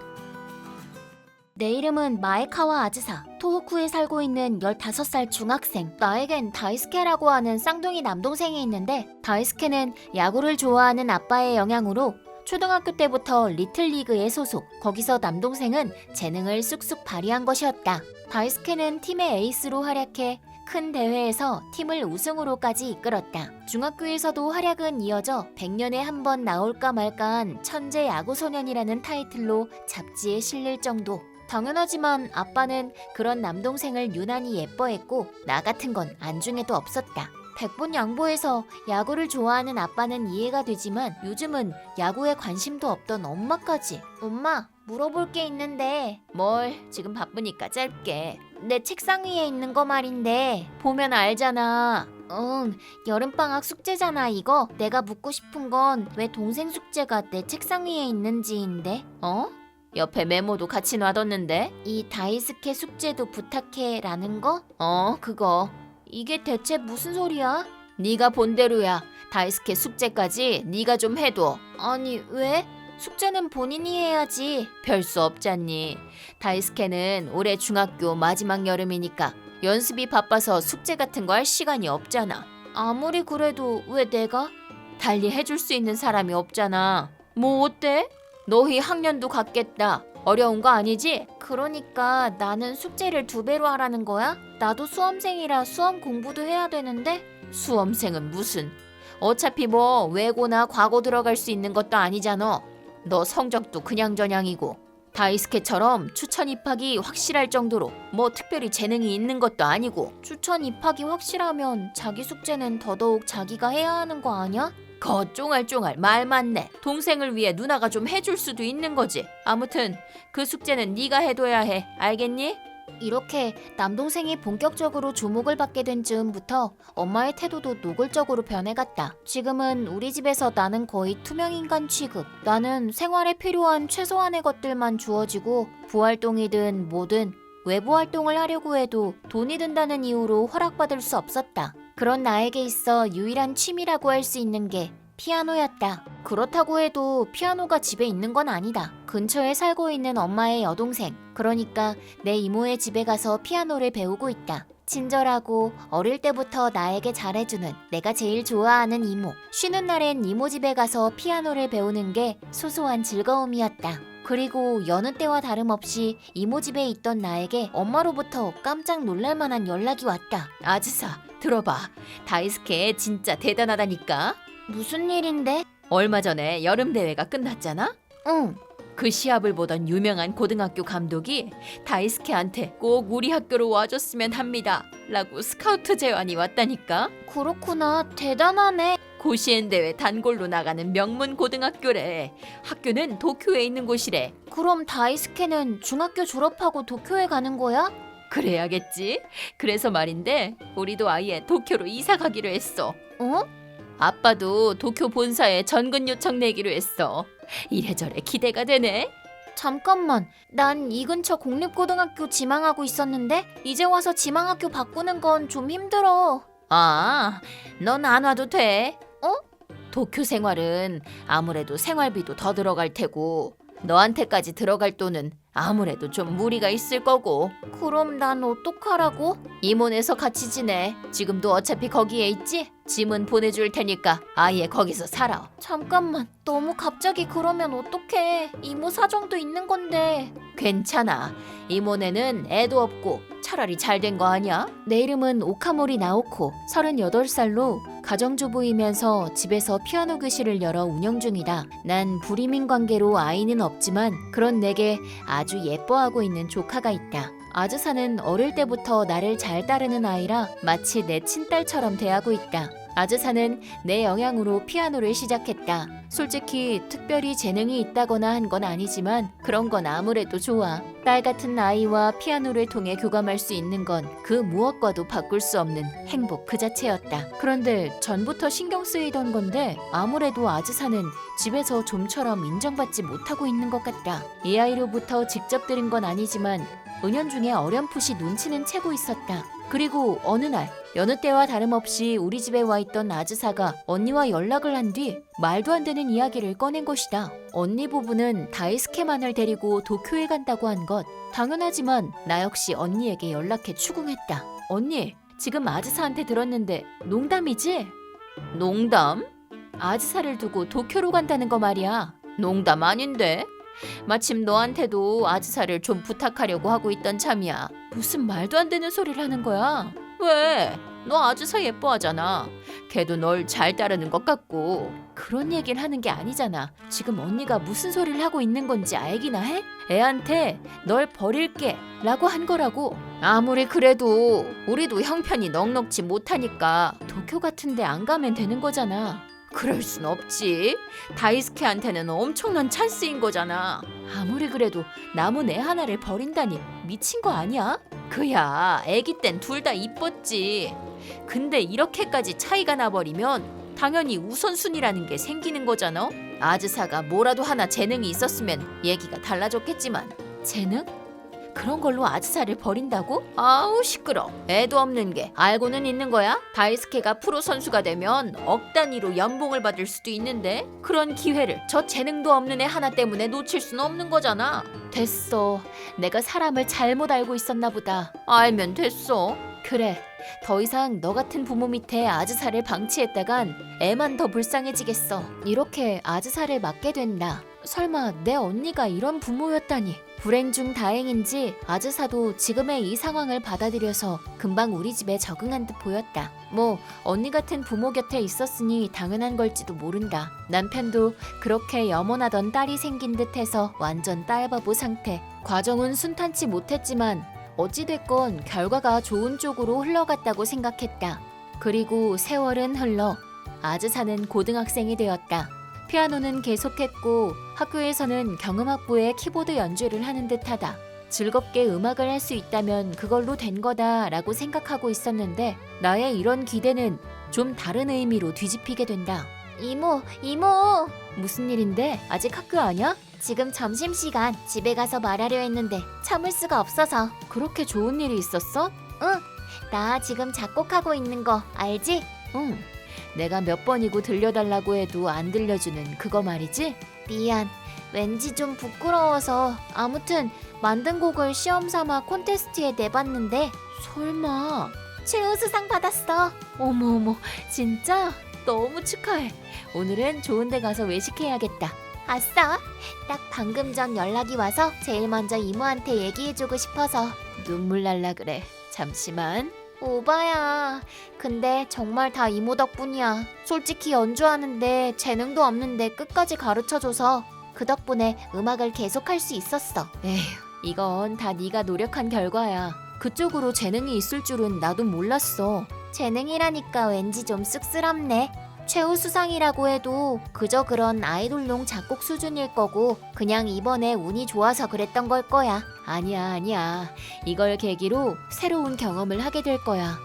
내 이름은 마에카와 아즈사. 토호쿠에 살고 있는 15살 중학생. 나에겐 다이스케라고 하는 쌍둥이 남동생이 있는데 다이스케는 야구를 좋아하는 아빠의 영향으로 초등학교 때부터 리틀리그에 소속. 거기서 남동생은 재능을 쑥쑥 발휘한 것이었다. 다이스케는 팀의 에이스로 활약해 큰 대회에서 팀을 우승으로까지 이끌었다. 중학교에서도 활약은 이어져 100년에 한 번 나올까 말까한 천재 야구소년이라는 타이틀로 잡지에 실릴 정도. 당연하지만 아빠는 그런 남동생을 유난히 예뻐했고 나 같은 건 안중에도 없었다. 백분양보해서 야구를 좋아하는 아빠는 이해가 되지만 요즘은 야구에 관심도 없던 엄마까지. 엄마, 물어볼 게 있는데. 뭘? 지금 바쁘니까 짧게. 내 책상 위에 있는 거 말인데 보면 알잖아. 응, 여름방학 숙제잖아 이거. 내가 묻고 싶은 건 왜 동생 숙제가 내 책상 위에 있는지인데. 어? 옆에 메모도 같이 놔뒀는데? 이 다이스케 숙제도 부탁해 라는 거? 그거. 이게 대체 무슨 소리야? 네가 본대로야. 다이스케 숙제까지 네가 좀 해둬. 아니 왜? 숙제는 본인이 해야지. 별 수 없잖니. 다이스케는 올해 중학교 마지막 여름이니까 연습이 바빠서 숙제 같은 거 할 시간이 없잖아. 아무리 그래도 왜 내가? 달리 해줄 수 있는 사람이 없잖아. 뭐 어때? 너희 학년도 같겠다. 어려운 거 아니지? 그러니까 나는 숙제를 2배로 하라는 거야? 나도 수험생이라 수험 공부도 해야 되는데? 수험생은 무슨? 어차피 뭐 외고나 과고 들어갈 수 있는 것도 아니잖아. 너 성적도 그냥저냥이고 다이스케처럼 추천 입학이 확실할 정도로 뭐 특별히 재능이 있는 것도 아니고. 추천 입학이 확실하면 자기 숙제는 더더욱 자기가 해야 하는 거 아니야? 거 쫑알쫑알 말 많네. 동생을 위해 누나가 좀 해줄 수도 있는 거지. 아무튼 그 숙제는 네가 해둬야 해. 알겠니? 이렇게 남동생이 본격적으로 주목을 받게 된 즈음부터 엄마의 태도도 노골적으로 변해갔다. 지금은 우리 집에서 나는 거의 투명인간 취급. 나는 생활에 필요한 최소한의 것들만 주어지고 부활동이든 뭐든 외부 활동을 하려고 해도 돈이 든다는 이유로 허락받을 수 없었다. 그런 나에게 있어 유일한 취미라고 할 수 있는 게 피아노였다. 그렇다고 해도 피아노가 집에 있는 건 아니다. 근처에 살고 있는 엄마의 여동생, 그러니까 내 이모의 집에 가서 피아노를 배우고 있다. 친절하고 어릴 때부터 나에게 잘해주는 내가 제일 좋아하는 이모. 쉬는 날엔 이모 집에 가서 피아노를 배우는 게 소소한 즐거움이었다. 그리고 여느 때와 다름없이 이모 집에 있던 나에게 엄마로부터 깜짝 놀랄만한 연락이 왔다. 아즈사, 들어봐. 다이스케 진짜 대단하다니까. 무슨 일인데? 얼마 전에 여름 대회가 끝났잖아? 응. 그 시합을 보던 유명한 고등학교 감독이 다이스케한테 꼭 우리 학교로 와줬으면 합니다 라고 스카우트 제안이 왔다니까. 그렇구나. 대단하네. 고시엔 대회 단골로 나가는 명문 고등학교래. 학교는 도쿄에 있는 곳이래. 그럼 다이스케는 중학교 졸업하고 도쿄에 가는 거야? 그래야겠지. 그래서 말인데 우리도 아예 도쿄로 이사 가기로 했어. 어? 아빠도 도쿄 본사에 전근 요청 내기로 했어. 이래저래 기대가 되네. 잠깐만, 난 이 근처 공립고등학교 지망하고 있었는데 이제 와서 지망학교 바꾸는 건 좀 힘들어. 아, 넌 안 와도 돼. 어? 도쿄 생활은 아무래도 생활비도 더 들어갈 테고 너한테까지 들어갈 돈은 아무래도 좀 무리가 있을 거고. 그럼 난 어떡하라고? 이모네서 같이 지내. 지금도 어차피 거기에 있지? 짐은 보내줄 테니까 아예 거기서 살아. 잠깐만, 너무 갑자기 그러면 어떡해. 이모 사정도 있는 건데. 괜찮아. 이모네는 애도 없고 차라리 잘 된 거 아니야? 내 이름은 오카모리 나오코. 38살로 가정주부이면서 집에서 피아노 교실을 열어 운영 중이다. 난 불이민 관계로 아이는 없지만 그런 내게 아주 예뻐하고 있는 조카가 있다. 아즈사는 어릴 때부터 나를 잘 따르는 아이라 마치 내 친딸처럼 대하고 있다. 아즈사는 내 영향으로 피아노를 시작했다. 솔직히 특별히 재능이 있다거나 한 건 아니지만 그런 건 아무래도 좋아. 딸 같은 아이와 피아노를 통해 교감할 수 있는 건 그 무엇과도 바꿀 수 없는 행복 그 자체였다. 그런데 전부터 신경 쓰이던 건데 아무래도 아즈사는 집에서 좀처럼 인정받지 못하고 있는 것 같다. 이 아이로부터 직접 들은 건 아니지만 은연중에 어렴풋이 눈치는 채고 있었다. 그리고 어느 날 여느 때와 다름없이 우리 집에 와 있던 아즈사가 언니와 연락을 한 뒤 말도 안 되는 이야기를 꺼낸 것이다. 언니 부부는 다이스케만을 데리고 도쿄에 간다고 한 것. 당연하지만 나 역시 언니에게 연락해 추궁했다. 언니, 지금 아즈사한테 들었는데 농담이지? 농담? 아즈사를 두고 도쿄로 간다는 거 말이야. 농담 아닌데? 마침 너한테도 아즈사를 좀 부탁하려고 하고 있던 참이야. 무슨 말도 안 되는 소리를 하는 거야? 왜? 너 아즈사 예뻐하잖아. 걔도 널 잘 따르는 것 같고. 그런 얘기를 하는 게 아니잖아. 지금 언니가 무슨 소리를 하고 있는 건지 알기나 해? 애한테 널 버릴게 라고 한 거라고. 아무리 그래도 우리도 형편이 넉넉지 못하니까 도쿄 같은 데 안 가면 되는 거잖아. 그럴 순 없지. 다이스케한테는 엄청난 찬스인 거잖아. 아무리 그래도 남은 애 하나를 버린다니 미친 거 아니야? 그야 애기 땐 둘 다 이뻤지. 근데 이렇게까지 차이가 나버리면 당연히 우선순위라는 게 생기는 거잖아. 아즈사가 뭐라도 하나 재능이 있었으면 얘기가 달라졌겠지만 재능? 그런 걸로 아즈사를 버린다고? 아우 시끄러. 애도 없는 게 알고는 있는 거야? 다이스케가 프로 선수가 되면 억 단위로 연봉을 받을 수도 있는데 그런 기회를 저 재능도 없는 애 하나 때문에 놓칠 수는 없는 거잖아. 됐어. 내가 사람을 잘못 알고 있었나 보다. 알면 됐어. 그래. 더 이상 너 같은 부모 밑에 아즈사를 방치했다간 애만 더 불쌍해지겠어. 이렇게 아즈사를 맡게 된다. 설마 내 언니가 이런 부모였다니. 불행 중 다행인지 아즈사도 지금의 이 상황을 받아들여서 금방 우리 집에 적응한 듯 보였다. 뭐 언니 같은 부모 곁에 있었으니 당연한 걸지도 모른다. 남편도 그렇게 염원하던 딸이 생긴 듯해서 완전 딸바보 상태. 과정은 순탄치 못했지만 어찌됐건 결과가 좋은 쪽으로 흘러갔다고 생각했다. 그리고 세월은 흘러 아즈사는 고등학생이 되었다. 피아노는 계속했고 학교에서는 경음악부의 키보드 연주를 하는 듯하다. 즐겁게 음악을 할 수 있다면 그걸로 된 거다라고 생각하고 있었는데 나의 이런 기대는 좀 다른 의미로 뒤집히게 된다. 이모. 무슨 일인데? 아직 학교 아냐? 지금 점심시간. 집에 가서 말하려 했는데 참을 수가 없어서. 그렇게 좋은 일이 있었어? 응. 나 지금 작곡하고 있는 거 알지? 응. 내가 몇 번이고 들려달라고 해도 안 들려주는 그거 말이지? 미안. 왠지 좀 부끄러워서. 아무튼 만든 곡을 시험 삼아 콘테스트에 내봤는데 설마 최우수상 받았어. 어머 진짜? 너무 축하해. 오늘은 좋은 데 가서 외식해야겠다. 아싸. 딱 방금 전 연락이 와서 제일 먼저 이모한테 얘기해주고 싶어서. 눈물 날라 그래. 잠시만. 오바야. 근데 정말 다 이모 덕분이야. 솔직히 연주하는데 재능도 없는데 끝까지 가르쳐줘서 그 덕분에 음악을 계속할 수 있었어. 에휴, 이건 다 네가 노력한 결과야. 그쪽으로 재능이 있을 줄은 나도 몰랐어. 재능이라니까 왠지 좀 쑥스럽네. 최우수상이라고 해도 그저 그런 아이돌용 작곡 수준일 거고 그냥 이번에 운이 좋아서 그랬던 걸 거야. 아니야. 이걸 계기로 새로운 경험을 하게 될 거야.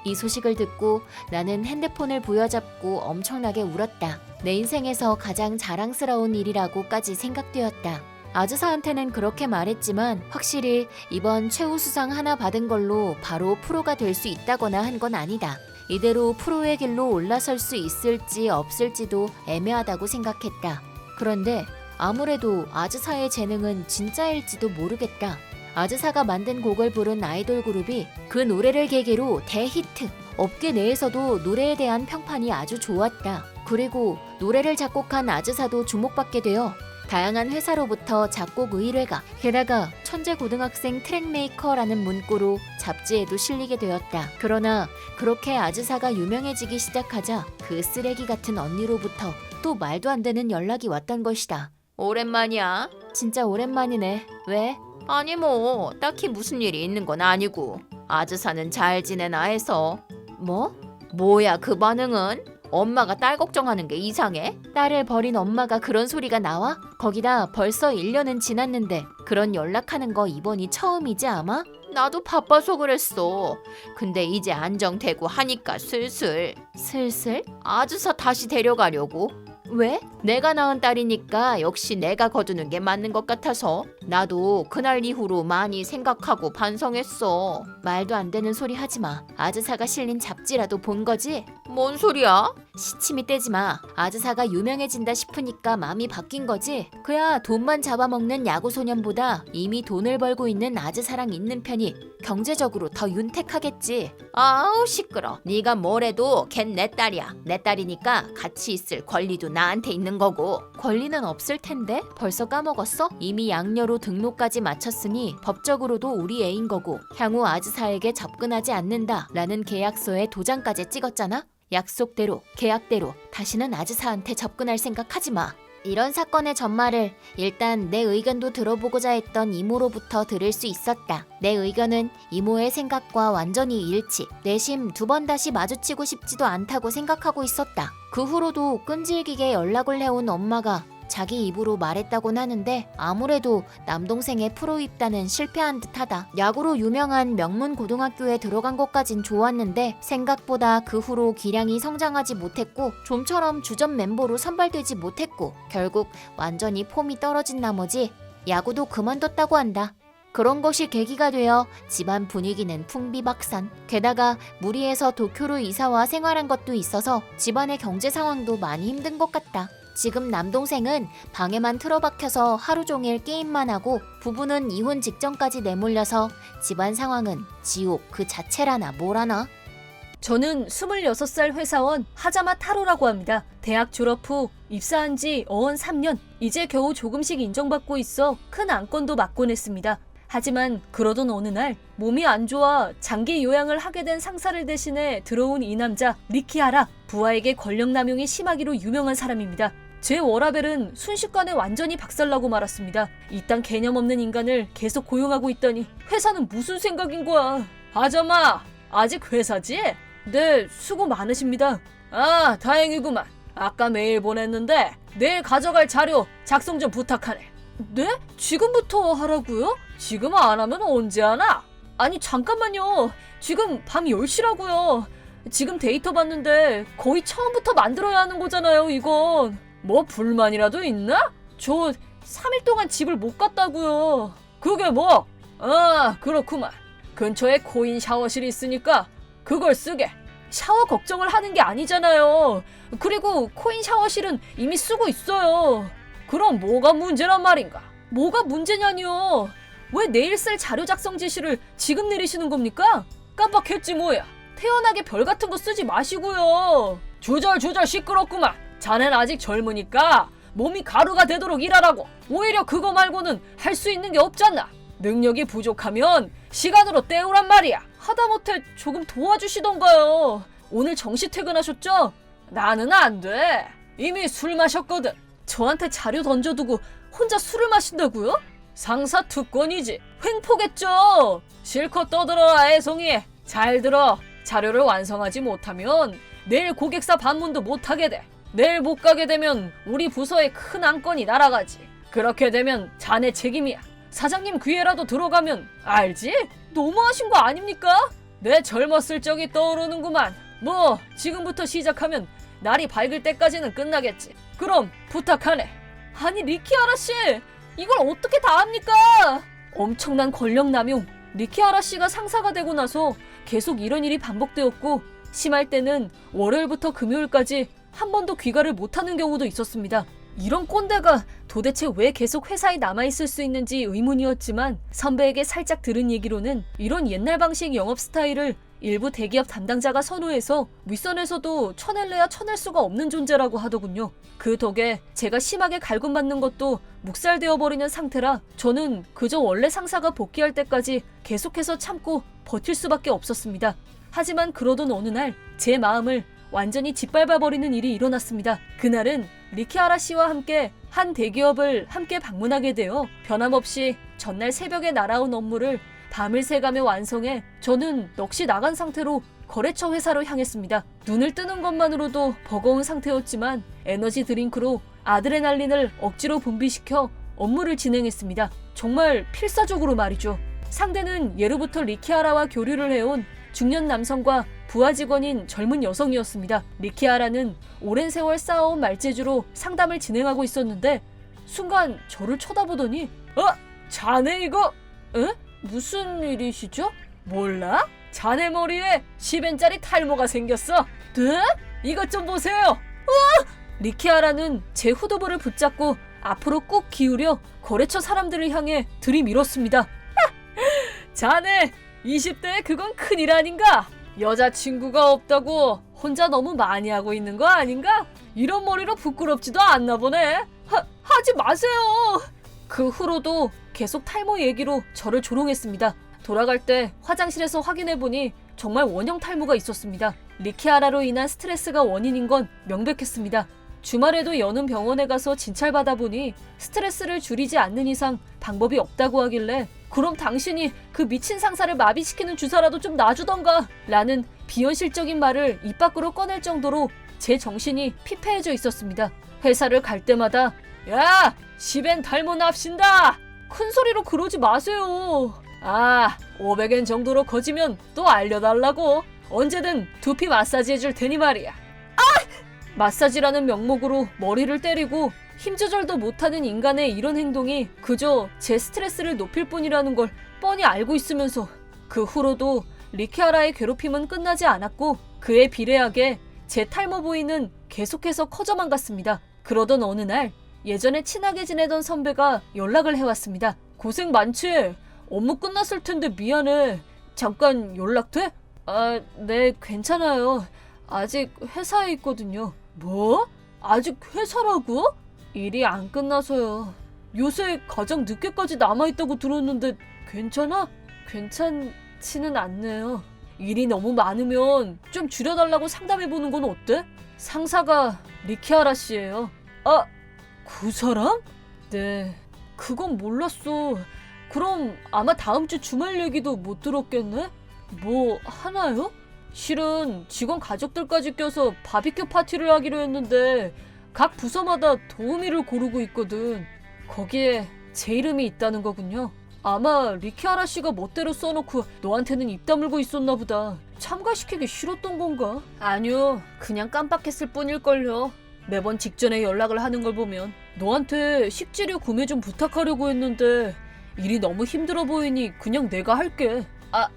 이 소식을 듣고 나는 핸드폰을 부여잡고 엄청나게 울었다. 내 인생에서 가장 자랑스러운 일이라고까지 생각되었다. 아즈사한테는 그렇게 말했지만 확실히 이번 최우수상 하나 받은 걸로 바로 프로가 될 수 있다거나 한 건 아니다. 이대로 프로의 길로 올라설 수 있을지 없을지도 애매하다고 생각했다. 그런데 아무래도 아즈사의 재능은 진짜일지도 모르겠다. 아즈사가 만든 곡을 부른 아이돌 그룹이 그 노래를 계기로 대히트. 업계 내에서도 노래에 대한 평판이 아주 좋았다. 그리고 노래를 작곡한 아즈사도 주목받게 되어 다양한 회사로부터 작곡 의뢰가, 게다가 천재 고등학생 트랙메이커라는 문구로 잡지에도 실리게 되었다. 그러나 그렇게 아즈사가 유명해지기 시작하자 그 쓰레기 같은 언니로부터 또 말도 안 되는 연락이 왔던 것이다. 오랜만이야. 진짜 오랜만이네. 왜? 아니 뭐 딱히 무슨 일이 있는 건 아니고 아즈사는 잘 지내나 해서. 뭐? 뭐야 그 반응은? 엄마가 딸 걱정하는 게 이상해? 딸을 버린 엄마가 그런 소리가 나와? 거기다 벌써 1년은 지났는데 그런 연락하는 거 이번이 처음이지 아마? 나도 바빠서 그랬어. 근데 이제 안정되고 하니까 슬슬 아즈사 다시 데려가려고. 왜? 내가 낳은 딸이니까 역시 내가 거두는 게 맞는 것 같아서. 나도 그날 이후로 많이 생각하고 반성했어. 말도 안 되는 소리 하지 마. 아즈사가 실린 잡지라도 본 거지? 뭔 소리야? 시침이 떼지 마. 아즈사가 유명해진다 싶으니까 마음이 바뀐 거지? 그야 돈만 잡아먹는 야구 소년보다 이미 돈을 벌고 있는 아즈사랑 있는 편이 경제적으로 더 윤택하겠지. 아우 시끄러. 네가 뭐래도 걘 내 딸이야. 내 딸이니까 같이 있을 권리도 나한테 있는 거고. 권리는 없을 텐데? 벌써 까먹었어? 이미 양녀로 등록까지 마쳤으니 법적으로도 우리 애인 거고 향후 아즈사에게 접근하지 않는다 라는 계약서에 도장까지 찍었잖아? 약속대로 계약대로 다시는 아즈사한테 접근할 생각하지 마. 이런 사건의 전말을 일단 내 의견도 들어보고자 했던 이모로부터 들을 수 있었다. 내 의견은 이모의 생각과 완전히 일치. 내심 두 번 다시 마주치고 싶지도 않다고 생각하고 있었다. 그 후로도 끈질기게 연락을 해온 엄마가 자기 입으로 말했다곤 하는데 아무래도 남동생의 프로 입단은 실패한 듯하다. 야구로 유명한 명문 고등학교에 들어간 것까진 좋았는데 생각보다 그 후로 기량이 성장하지 못했고 좀처럼 주전 멤버로 선발되지 못했고 결국 완전히 폼이 떨어진 나머지 야구도 그만뒀다고 한다. 그런 것이 계기가 되어 집안 분위기는 풍비박산. 게다가 무리해서 도쿄로 이사와 생활한 것도 있어서 집안의 경제 상황도 많이 힘든 것 같다. 지금 남동생은 방에만 틀어박혀서 하루 종일 게임만 하고 부부는 이혼 직전까지 내몰려서 집안 상황은 지옥 그 자체라나 뭐라나. 저는 26살 회사원 하자마 타로라고 합니다. 대학 졸업 후 입사한 지 어언 3년, 이제 겨우 조금씩 인정받고 있어 큰 안건도 맡곤 했습니다. 하지만 그러던 어느 날 몸이 안 좋아 장기 요양을 하게 된 상사를 대신해 들어온 이 남자 리키하라. 부하에게 권력 남용이 심하기로 유명한 사람입니다. 제 워라벨은 순식간에 완전히 박살나고 말았습니다. 이딴 개념 없는 인간을 계속 고용하고 있다니 회사는 무슨 생각인 거야. 아자마, 아직 회사지? 네, 수고 많으십니다. 아, 다행이구만. 아까 메일 보냈는데 내일 가져갈 자료 작성 좀 부탁하네. 네? 지금부터 하라고요? 지금 안 하면 언제 하나? 아니 잠깐만요. 지금 밤 10시라고요. 지금 데이터 봤는데 거의 처음부터 만들어야 하는 거잖아요, 이건. 뭐 불만이라도 있나? 저 3일 동안 집을 못 갔다고요. 그게 뭐? 아, 그렇구만. 근처에 코인 샤워실이 있으니까 그걸 쓰게. 샤워 걱정을 하는 게 아니잖아요. 그리고 코인 샤워실은 이미 쓰고 있어요. 그럼 뭐가 문제란 말인가? 뭐가 문제냐뇨? 왜 내일 쓸 자료 작성 지시를 지금 내리시는 겁니까? 깜빡했지 뭐야. 태연하게 별 같은 거 쓰지 마시고요. 주절주절 시끄럽구만. 자넨 아직 젊으니까 몸이 가루가 되도록 일하라고. 오히려 그거 말고는 할 수 있는 게 없잖아. 능력이 부족하면 시간으로 때우란 말이야. 하다못해 조금 도와주시던가요. 오늘 정시 퇴근하셨죠? 나는 안 돼. 이미 술 마셨거든. 저한테 자료 던져두고 혼자 술을 마신다고요? 상사 특권이지. 횡포겠죠. 실컷 떠들어라 애송이. 잘 들어. 자료를 완성하지 못하면 내일 고객사 방문도 못하게 돼. 내일 못 가게 되면 우리 부서에 큰 안건이 날아가지. 그렇게 되면 자네 책임이야. 사장님 귀에라도 들어가면 알지? 너무하신 거 아닙니까? 내 젊었을 적이 떠오르는구만. 뭐 지금부터 시작하면 날이 밝을 때까지는 끝나겠지. 그럼 부탁하네. 아니 리키하라 씨, 이걸 어떻게 다 합니까? 엄청난 권력 남용. 리키하라 씨가 상사가 되고 나서 계속 이런 일이 반복되었고 심할 때는 월요일부터 금요일까지 한 번도 귀가를 못하는 경우도 있었습니다. 이런 꼰대가 도대체 왜 계속 회사에 남아있을 수 있는지 의문이었지만 선배에게 살짝 들은 얘기로는 이런 옛날 방식 영업 스타일을 일부 대기업 담당자가 선호해서 윗선에서도 쳐낼래야 쳐낼 수가 없는 존재라고 하더군요. 그 덕에 제가 심하게 갈굼받는 것도 묵살되어버리는 상태라 저는 그저 원래 상사가 복귀할 때까지 계속해서 참고 버틸 수밖에 없었습니다. 하지만 그러던 어느 날 제 마음을 완전히 짓밟아버리는 일이 일어났습니다. 그날은 리키하라 씨와 함께 한 대기업을 함께 방문하게 되어 변함없이 전날 새벽에 날아온 업무를 밤을 새가며 완성해 저는 넋이 나간 상태로 거래처 회사로 향했습니다. 눈을 뜨는 것만으로도 버거운 상태였지만 에너지 드링크로 아드레날린을 억지로 분비시켜 업무를 진행했습니다. 정말 필사적으로 말이죠. 상대는 예로부터 리키하라와 교류를 해온 중년 남성과 부하 직원인 젊은 여성이었습니다. 리키하라는 오랜 세월 쌓아온 말재주로 상담을 진행하고 있었는데 순간 저를 쳐다보더니 자네 이거 무슨 일이시죠? 몰라? 자네 머리에 10엔짜리 탈모가 생겼어. 네? 이것 좀 보세요. 리키하라는 제 후두부를 붙잡고 앞으로 꾹 기울여 거래처 사람들을 향해 들이밀었습니다. 자네 20대에 그건 큰일 아닌가? 여자친구가 없다고 혼자 너무 많이 하고 있는 거 아닌가? 이런 머리로 부끄럽지도 않나 보네. 하지 마세요. 그 후로도 계속 탈모 얘기로 저를 조롱했습니다. 돌아갈 때 화장실에서 확인해보니 정말 원형 탈모가 있었습니다. 리키하라로 인한 스트레스가 원인인 건 명백했습니다. 주말에도 여는 병원에 가서 진찰받아보니 스트레스를 줄이지 않는 이상 방법이 없다고 하길래 그럼 당신이 그 미친 상사를 마비시키는 주사라도 좀 놔주던가 라는 비현실적인 말을 입 밖으로 꺼낼 정도로 제 정신이 피폐해져 있었습니다. 회사를 갈 때마다 야! 10엔 탈모 납신다! 큰 소리로 그러지 마세요. 500엔 정도로 거지면 또 알려달라고. 언제든 두피 마사지 해줄 테니 말이야. 마사지라는 명목으로 머리를 때리고 힘 조절도 못하는 인간의 이런 행동이 그저 제 스트레스를 높일 뿐이라는 걸 뻔히 알고 있으면서 그 후로도 리키아라의 괴롭힘은 끝나지 않았고 그에 비례하게 제 탈모 부위는 계속해서 커져만 갔습니다. 그러던 어느 날 예전에 친하게 지내던 선배가 연락을 해왔습니다. 고생 많지? 업무 끝났을 텐데 미안해. 잠깐 연락 돼? 네, 괜찮아요. 아직 회사에 있거든요. 뭐? 아직 회사라고? 일이 안 끝나서요. 요새 가장 늦게까지 남아있다고 들었는데 괜찮아? 괜찮지는 않네요. 일이 너무 많으면 좀 줄여달라고 상담해보는 건 어때? 상사가 리키아라 씨예요. 그 사람? 네, 그건 몰랐어. 그럼 아마 다음 주 주말 얘기도 못 들었겠네? 뭐 하나요? 실은 직원 가족들까지 껴서 바비큐 파티를 하기로 했는데 각 부서마다 도우미를 고르고 있거든. 거기에 제 이름이 있다는 거군요. 아마 리키아라 씨가 멋대로 써놓고 너한테는 입 다물고 있었나 보다. 참가시키기 싫었던 건가? 아니요, 그냥 깜빡했을 뿐일걸요. 매번 직전에 연락을 하는 걸 보면 너한테 식재료 구매 좀 부탁하려고 했는데 일이 너무 힘들어 보이니 그냥 내가 할게.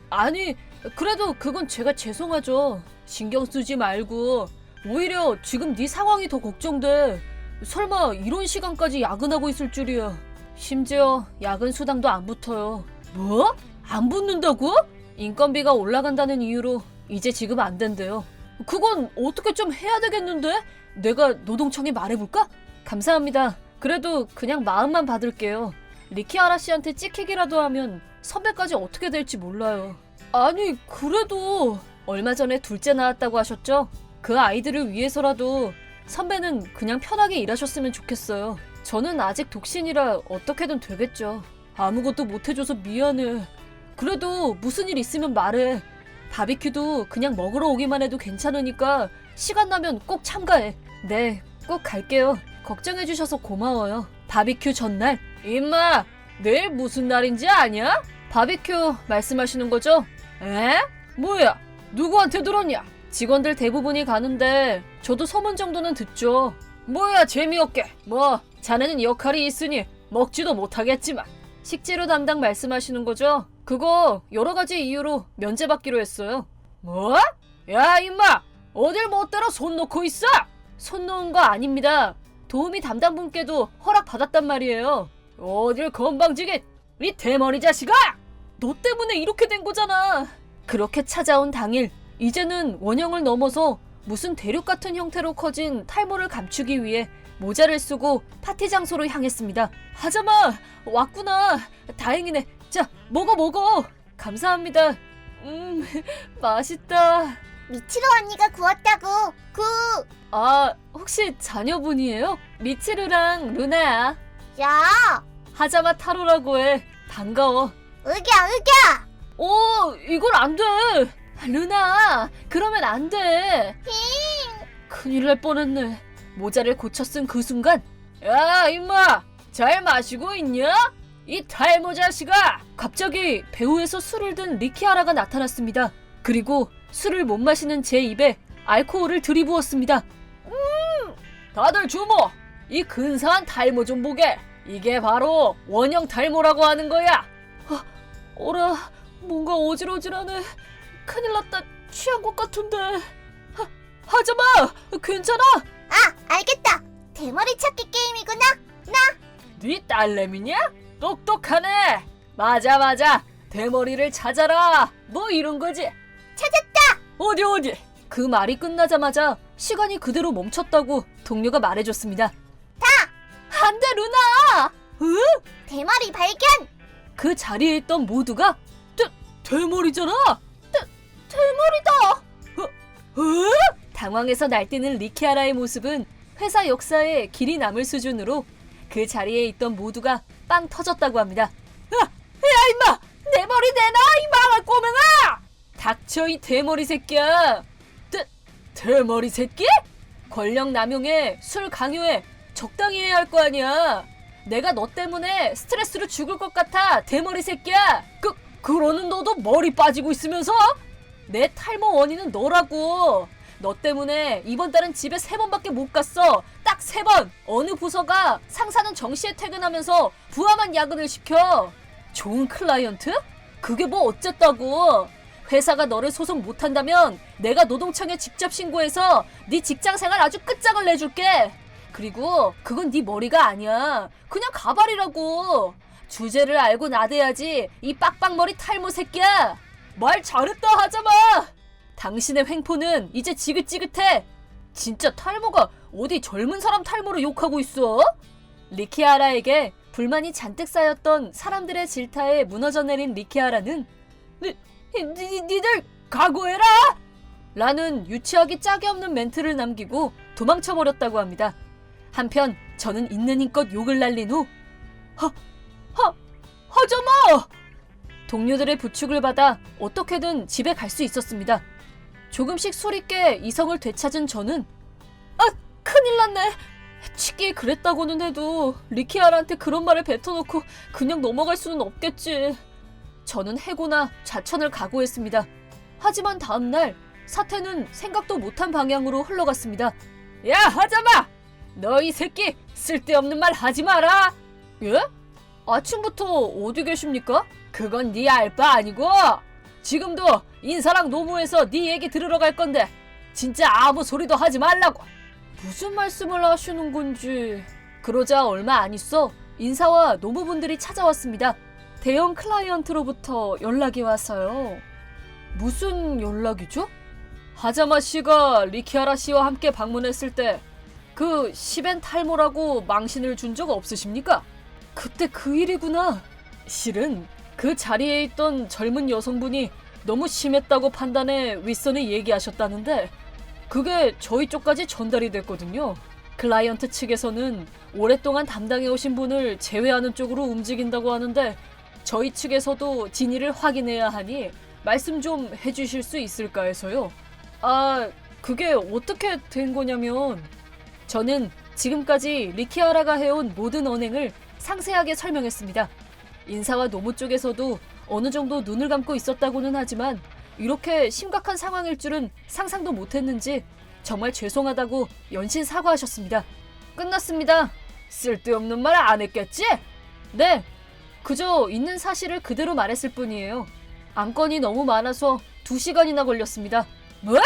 아니, 그래도 그건 제가 죄송하죠. 신경 쓰지 말고. 오히려 지금 네 상황이 더 걱정돼. 설마 이런 시간까지 야근하고 있을 줄이야. 심지어 야근 수당도 안 붙어요. 뭐? 안 붙는다고? 인건비가 올라간다는 이유로 이제 지금 안 된대요. 그건 어떻게 좀 해야 되겠는데? 내가 노동청에 말해볼까? 감사합니다. 그래도 그냥 마음만 받을게요. 리키아라 씨한테 찍히기라도 하면 선배까지 어떻게 될지 몰라요. 아니, 그래도 얼마 전에 둘째 낳았다고 하셨죠? 그 아이들을 위해서라도 선배는 그냥 편하게 일하셨으면 좋겠어요. 저는 아직 독신이라 어떻게든 되겠죠. 아무것도 못해줘서 미안해. 그래도 무슨 일 있으면 말해. 바비큐도 그냥 먹으러 오기만 해도 괜찮으니까 시간 나면 꼭 참가해. 네, 꼭 갈게요. 걱정해주셔서 고마워요. 바비큐 전날. 임마, 내일 무슨 날인지 아냐? 바비큐 말씀하시는 거죠? 에? 뭐야? 누구한테 들었냐? 직원들 대부분이 가는데 저도 소문 정도는 듣죠. 뭐야 재미없게. 뭐 자네는 역할이 있으니 먹지도 못하겠지만. 식재료 담당 말씀하시는 거죠? 그거 여러 가지 이유로 면제받기로 했어요. 뭐? 야 임마, 어딜 멋대로 손 놓고 있어? 손 놓은 거 아닙니다. 도우미 담당분께도 허락 받았단 말이에요. 어딜 건방지게, 이 대머리 자식아! 너 때문에 이렇게 된 거잖아. 그렇게 찾아온 당일, 이제는 원형을 넘어서 무슨 대륙 같은 형태로 커진 탈모를 감추기 위해 모자를 쓰고 파티 장소로 향했습니다. 하자마, 왔구나. 다행이네. 자, 먹어. 감사합니다. 맛있다. 미치루 언니가 구웠다고. 혹시 자녀분이에요? 미치루랑 루나야. 야, 하자마 타로라고 해. 반가워. 으갸. 이건 안 돼. 루나, 그러면 안 돼. 큰일 날 뻔했네. 모자를 고쳐 쓴 그 순간, 야 임마, 잘 마시고 있냐? 이 탈모 자식아! 갑자기 배후에서 술을 든 리키아라가 나타났습니다. 그리고 술을 못 마시는 제 입에 알코올을 들이부었습니다. 다들 주모! 이 근사한 탈모 좀 보게. 이게 바로 원형 탈모라고 하는 거야. 어라, 뭔가 어질어질하네. 큰일 났다. 취한 것 같은데. 하자마! 괜찮아? 알겠다. 대머리 찾기 게임이구나. 네 딸내미냐? 똑똑하네. 맞아. 대머리를 찾아라. 뭐 이런 거지. 찾았다. 어디? 그 말이 끝나자마자 시간이 그대로 멈췄다고 동료가 말해줬습니다. 안 돼, 루나! 대머리 발견. 그 자리에 있던 모두가 대머리잖아. 대머리다. 당황해서 날뛰는 리키아라의 모습은 회사 역사에 길이 남을 수준으로 그 자리에 있던 모두가 빵 터졌다고 합니다. 야 임마! 내 머리 내놔! 이 망할 꼬맹아! 닥쳐 이 대머리 새끼야! 대머리 새끼? 권력 남용에 술 강요에 적당히 해야 할 거 아니야. 내가 너 때문에 스트레스로 죽을 것 같아, 대머리 새끼야. 그러는 너도 머리 빠지고 있으면서? 내 탈모 원인은 너라고. 너 때문에 이번 달은 집에 3번밖에 못 갔어. 딱 3번. 어느 부서가 상사는 정시에 퇴근하면서 부하만 야근을 시켜. 좋은 클라이언트? 그게 뭐 어쨌다고. 회사가 너를 소송 못한다면 내가 노동청에 직접 신고해서 네 직장생활 아주 끝장을 내줄게. 그리고 그건 네 머리가 아니야. 그냥 가발이라고. 주제를 알고 나대야지, 이 빡빡머리 탈모 새끼야. 말 잘했다 하자마. 당신의 횡포는 이제 지긋지긋해. 진짜 탈모가 어디 젊은 사람 탈모를 욕하고 있어? 리키아라에게 불만이 잔뜩 쌓였던 사람들의 질타에 무너져 내린 리키아라는 니들 각오해라! 라는 유치하기 짝이 없는 멘트를 남기고 도망쳐버렸다고 합니다. 한편 저는 있는 힘껏 욕을 날린 후 하자마! 동료들의 부축을 받아 어떻게든 집에 갈 수 있었습니다. 조금씩 술이 깨 이성을 되찾은 저는 큰일 났네. 치기에 그랬다고는 해도 리키아라한테 그런 말을 뱉어놓고 그냥 넘어갈 수는 없겠지. 저는 해고나 자천을 각오했습니다. 하지만 다음날 사태는 생각도 못한 방향으로 흘러갔습니다. 야, 하자마! 너 이 새끼 쓸데없는 말 하지 마라. 예? 아침부터 어디 계십니까? 그건 네 알 바 아니고 지금도 인사랑 노무에서 네 얘기 들으러 갈 건데 진짜 아무 소리도 하지 말라고. 무슨 말씀을 하시는 건지. 그러자 얼마 안 있어 인사와 노무분들이 찾아왔습니다. 대형 클라이언트로부터 연락이 와서요. 무슨 연락이죠? 하자마 씨가 리키아라 씨와 함께 방문했을 때 그 시벤 탈모라고 망신을 준 적 없으십니까? 그때 그 일이구나. 실은 그 자리에 있던 젊은 여성분이 너무 심했다고 판단해 윗선에 얘기하셨다는데 그게 저희 쪽까지 전달이 됐거든요. 클라이언트 측에서는 오랫동안 담당해 오신 분을 제외하는 쪽으로 움직인다고 하는데 저희 측에서도 진위를 확인해야 하니 말씀 좀 해주실 수 있을까 해서요. 그게 어떻게 된 거냐면 저는 지금까지 리키아라가 해온 모든 언행을 상세하게 설명했습니다. 인사와 노무 쪽에서도 어느 정도 눈을 감고 있었다고는 하지만 이렇게 심각한 상황일 줄은 상상도 못했는지 정말 죄송하다고 연신 사과하셨습니다. 끝났습니다. 쓸데없는 말 안 했겠지? 네, 그저 있는 사실을 그대로 말했을 뿐이에요. 안건이 너무 많아서 2시간이나 걸렸습니다. 뭐?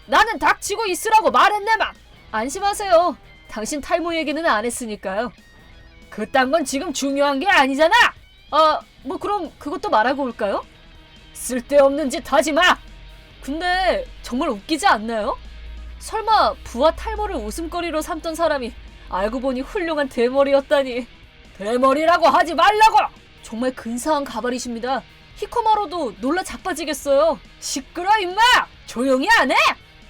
나는 닥치고 있으라고 말했네만. 안심하세요. 당신 탈모 얘기는 안 했으니까요. 그딴 건 지금 중요한 게 아니잖아. 뭐 그럼 그것도 말하고 올까요? 쓸데없는 짓 하지 마. 근데 정말 웃기지 않나요? 설마 부하 탈모를 웃음거리로 삼던 사람이 알고 보니 훌륭한 대머리였다니. 대머리라고 하지 말라고. 정말 근사한 가발이십니다. 히코마로도 놀라 자빠지겠어요. 시끄러 임마. 조용히 안 해?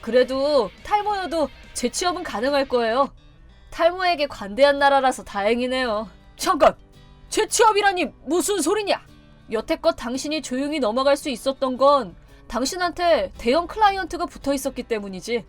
그래도 탈모여도 재취업은 가능할 거예요. 탈모에게 관대한 나라라서 다행이네요. 잠깐! 재취업이라니 무슨 소리냐? 여태껏 당신이 조용히 넘어갈 수 있었던 건 당신한테 대형 클라이언트가 붙어 있었기 때문이지.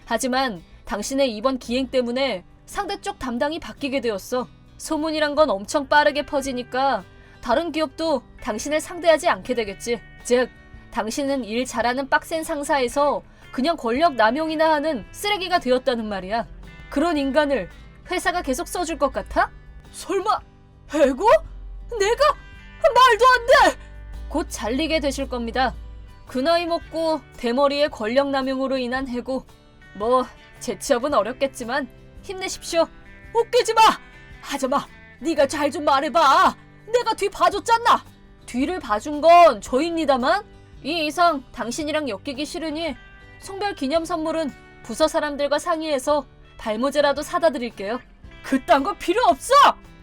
하지만 당신의 이번 기행 때문에 상대 쪽 담당이 바뀌게 되었어. 소문이란 건 엄청 빠르게 퍼지니까 다른 기업도 당신을 상대하지 않게 되겠지. 즉, 당신은 일 잘하는 빡센 상사에서 그냥 권력 남용이나 하는 쓰레기가 되었다는 말이야. 그런 인간을 회사가 계속 써줄 것 같아? 설마 해고? 내가? 말도 안 돼! 곧 잘리게 되실 겁니다. 그 나이 먹고 대머리의 권력 남용으로 인한 해고. 뭐 재취업은 어렵겠지만 힘내십시오. 웃기지 마! 하자마, 네가 잘 좀 말해봐. 내가 뒤 봐줬잖아. 뒤를 봐준 건 저입니다만 이 이상 당신이랑 엮이기 싫으니 송별 기념 선물은 부서 사람들과 상의해서 발모제라도 사다 드릴게요. 그딴 거 필요 없어!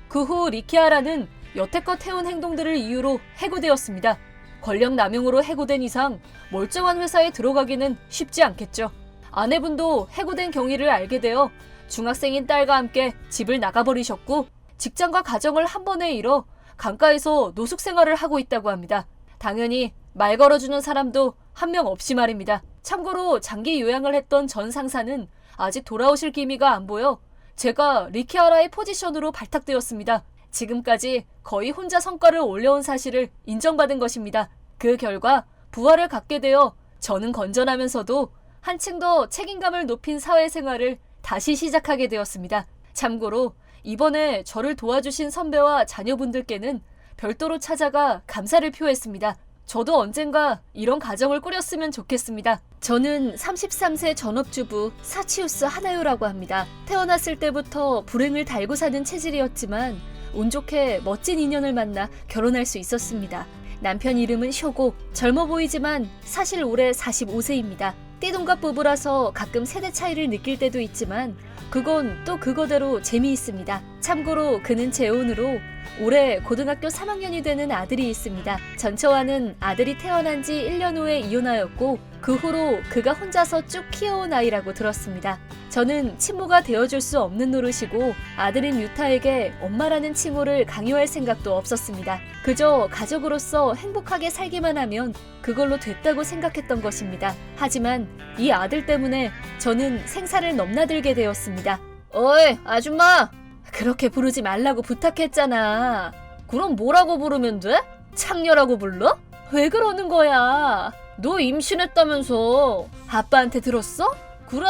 그 후 리키아라는 여태껏 해온 행동들을 이유로 해고되었습니다. 권력 남용으로 해고된 이상 멀쩡한 회사에 들어가기는 쉽지 않겠죠. 아내분도 해고된 경위를 알게 되어 중학생인 딸과 함께 집을 나가버리셨고 직장과 가정을 한 번에 잃어 강가에서 노숙 생활을 하고 있다고 합니다. 당연히 말 걸어주는 사람도 한 명 없이 말입니다. 참고로 장기 요양을 했던 전 상사는 아직 돌아오실 기미가 안 보여 제가 리키아라의 포지션으로 발탁되었습니다. 지금까지 거의 혼자 성과를 올려온 사실을 인정받은 것입니다. 그 결과 부하를 갖게 되어 저는 건전하면서도 한층 더 책임감을 높인 사회생활을 다시 시작하게 되었습니다. 참고로 이번에 저를 도와주신 선배와 자녀분들께는 별도로 찾아가 감사를 표했습니다. 저도 언젠가 이런 가정을 꾸렸으면 좋겠습니다. 저는 33세 전업주부 사치우스 하나요라고 합니다. 태어났을 때부터 불행을 달고 사는 체질이었지만 운 좋게 멋진 인연을 만나 결혼할 수 있었습니다. 남편 이름은 쇼고, 젊어 보이지만 사실 올해 45세입니다. 띠동갑 부부라서 가끔 세대 차이를 느낄 때도 있지만 그건 또 그거대로 재미있습니다. 참고로 그는 재혼으로 올해 고등학교 3학년이 되는 아들이 있습니다. 전처와는 아들이 태어난 지 1년 후에 이혼하였고 그 후로 그가 혼자서 쭉 키워온 아이라고 들었습니다. 저는 친모가 되어줄 수 없는 노릇이고 아들인 유타에게 엄마라는 칭호를 강요할 생각도 없었습니다. 그저 가족으로서 행복하게 살기만 하면 그걸로 됐다고 생각했던 것입니다. 하지만 이 아들 때문에 저는 생사를 넘나들게 되었습니다. 어이 아줌마! 그렇게 부르지 말라고 부탁했잖아. 그럼 뭐라고 부르면 돼? 창녀라고 불러? 왜 그러는 거야? 너 임신했다면서. 아빠한테 들었어? 그래.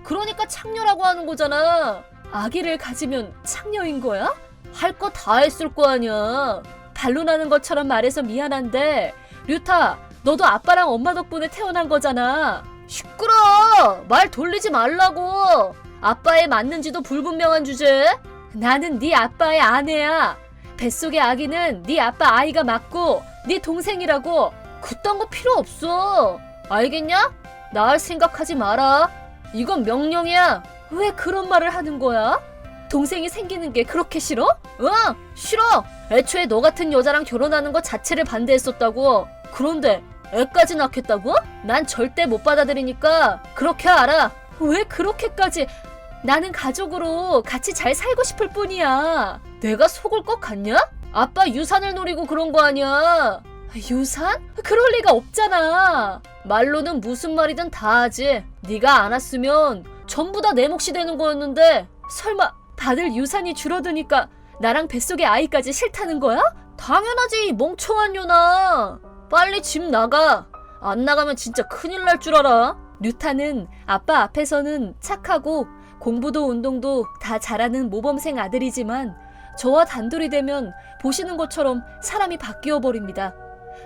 그러니까 창녀라고 하는 거잖아. 아기를 가지면 창녀인 거야? 할 거 다 했을 거 아니야. 반론하는 것처럼 말해서 미안한데 류타, 너도 아빠랑 엄마 덕분에 태어난 거잖아. 시끄러. 말 돌리지 말라고. 아빠에 맞는지도 불분명한 주제. 나는 네 아빠의 아내야. 뱃속의 아기는 네 아빠 아이가 맞고 네 동생이라고. 그딴 거 필요 없어. 알겠냐? 나을 생각하지 마라. 이건 명령이야. 왜 그런 말을 하는 거야? 동생이 생기는 게 그렇게 싫어? 응, 싫어. 애초에 너 같은 여자랑 결혼하는 것 자체를 반대했었다고. 그런데 애까지 낳겠다고? 난 절대 못 받아들이니까 그렇게 알아. 왜 그렇게까지. 나는 가족으로 같이 잘 살고 싶을 뿐이야. 내가 속을 것 같냐? 아빠 유산을 노리고 그런 거 아니야. 유산? 그럴 리가 없잖아. 말로는 무슨 말이든 다 하지. 네가 안 왔으면 전부 다 내 몫이 되는 거였는데 설마 다들 유산이 줄어드니까 나랑 뱃속의 아이까지 싫다는 거야? 당연하지, 이 멍청한 년아. 빨리 집 나가. 안 나가면 진짜 큰일 날 줄 알아. 류타는 아빠 앞에서는 착하고 공부도 운동도 다 잘하는 모범생 아들이지만 저와 단둘이 되면 보시는 것처럼 사람이 바뀌어 버립니다.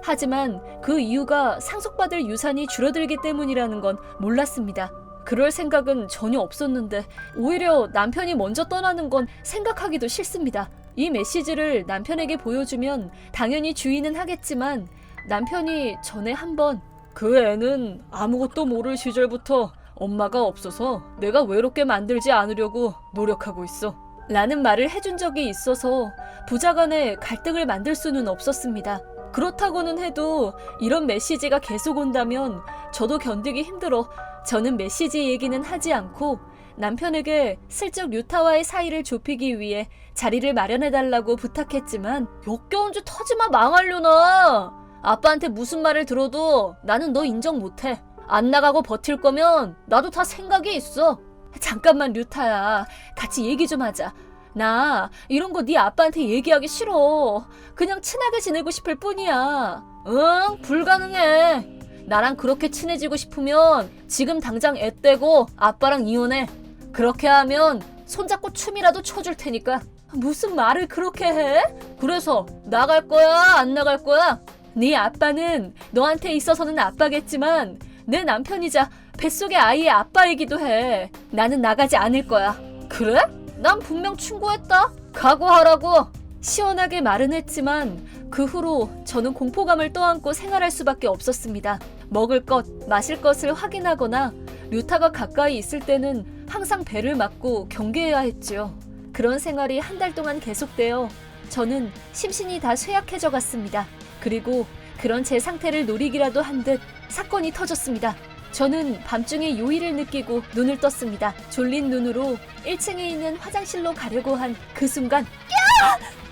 하지만 그 이유가 상속받을 유산이 줄어들기 때문이라는 건 몰랐습니다. 그럴 생각은 전혀 없었는데 오히려 남편이 먼저 떠나는 건 생각하기도 싫습니다. 이 메시지를 남편에게 보여주면 당연히 주의는 하겠지만 남편이 전에 한번 그 애는 아무것도 모를 시절부터 엄마가 없어서 내가 외롭게 만들지 않으려고 노력하고 있어 라는 말을 해준 적이 있어서 부자간에 갈등을 만들 수는 없었습니다. 그렇다고는 해도 이런 메시지가 계속 온다면 저도 견디기 힘들어 저는 메시지 얘기는 하지 않고 남편에게 슬쩍 류타와의 사이를 좁히기 위해 자리를 마련해달라고 부탁했지만 역겨운 짓 하지마 망하려나. 아빠한테 무슨 말을 들어도 나는 너 인정 못해. 안 나가고 버틸 거면 나도 다 생각이 있어. 잠깐만 류타야, 같이 얘기 좀 하자. 나 이런 거 네 아빠한테 얘기하기 싫어. 그냥 친하게 지내고 싶을 뿐이야. 응, 불가능해. 나랑 그렇게 친해지고 싶으면 지금 당장 애 떼고 아빠랑 이혼해. 그렇게 하면 손잡고 춤이라도 춰줄 테니까. 무슨 말을 그렇게 해? 그래서 나갈 거야 안 나갈 거야? 네 아빠는 너한테 있어서는 아빠겠지만 내 남편이자 뱃속의 아이의 아빠이기도 해. 나는 나가지 않을 거야. 그래? 난 분명 충고했다. 각오하라고. 시원하게 말은 했지만 그 후로 저는 공포감을 떠안고 생활할 수밖에 없었습니다. 먹을 것, 마실 것을 확인하거나 류타가 가까이 있을 때는 항상 배를 맞고 경계해야 했지요. 그런 생활이 한 달 동안 계속되어 저는 심신이 다 쇠약해져 갔습니다. 그리고 그런 제 상태를 노리기라도 한 듯 사건이 터졌습니다. 저는 밤중에 요의를 느끼고 눈을 떴습니다. 졸린 눈으로 1층에 있는 화장실로 가려고 한 그 순간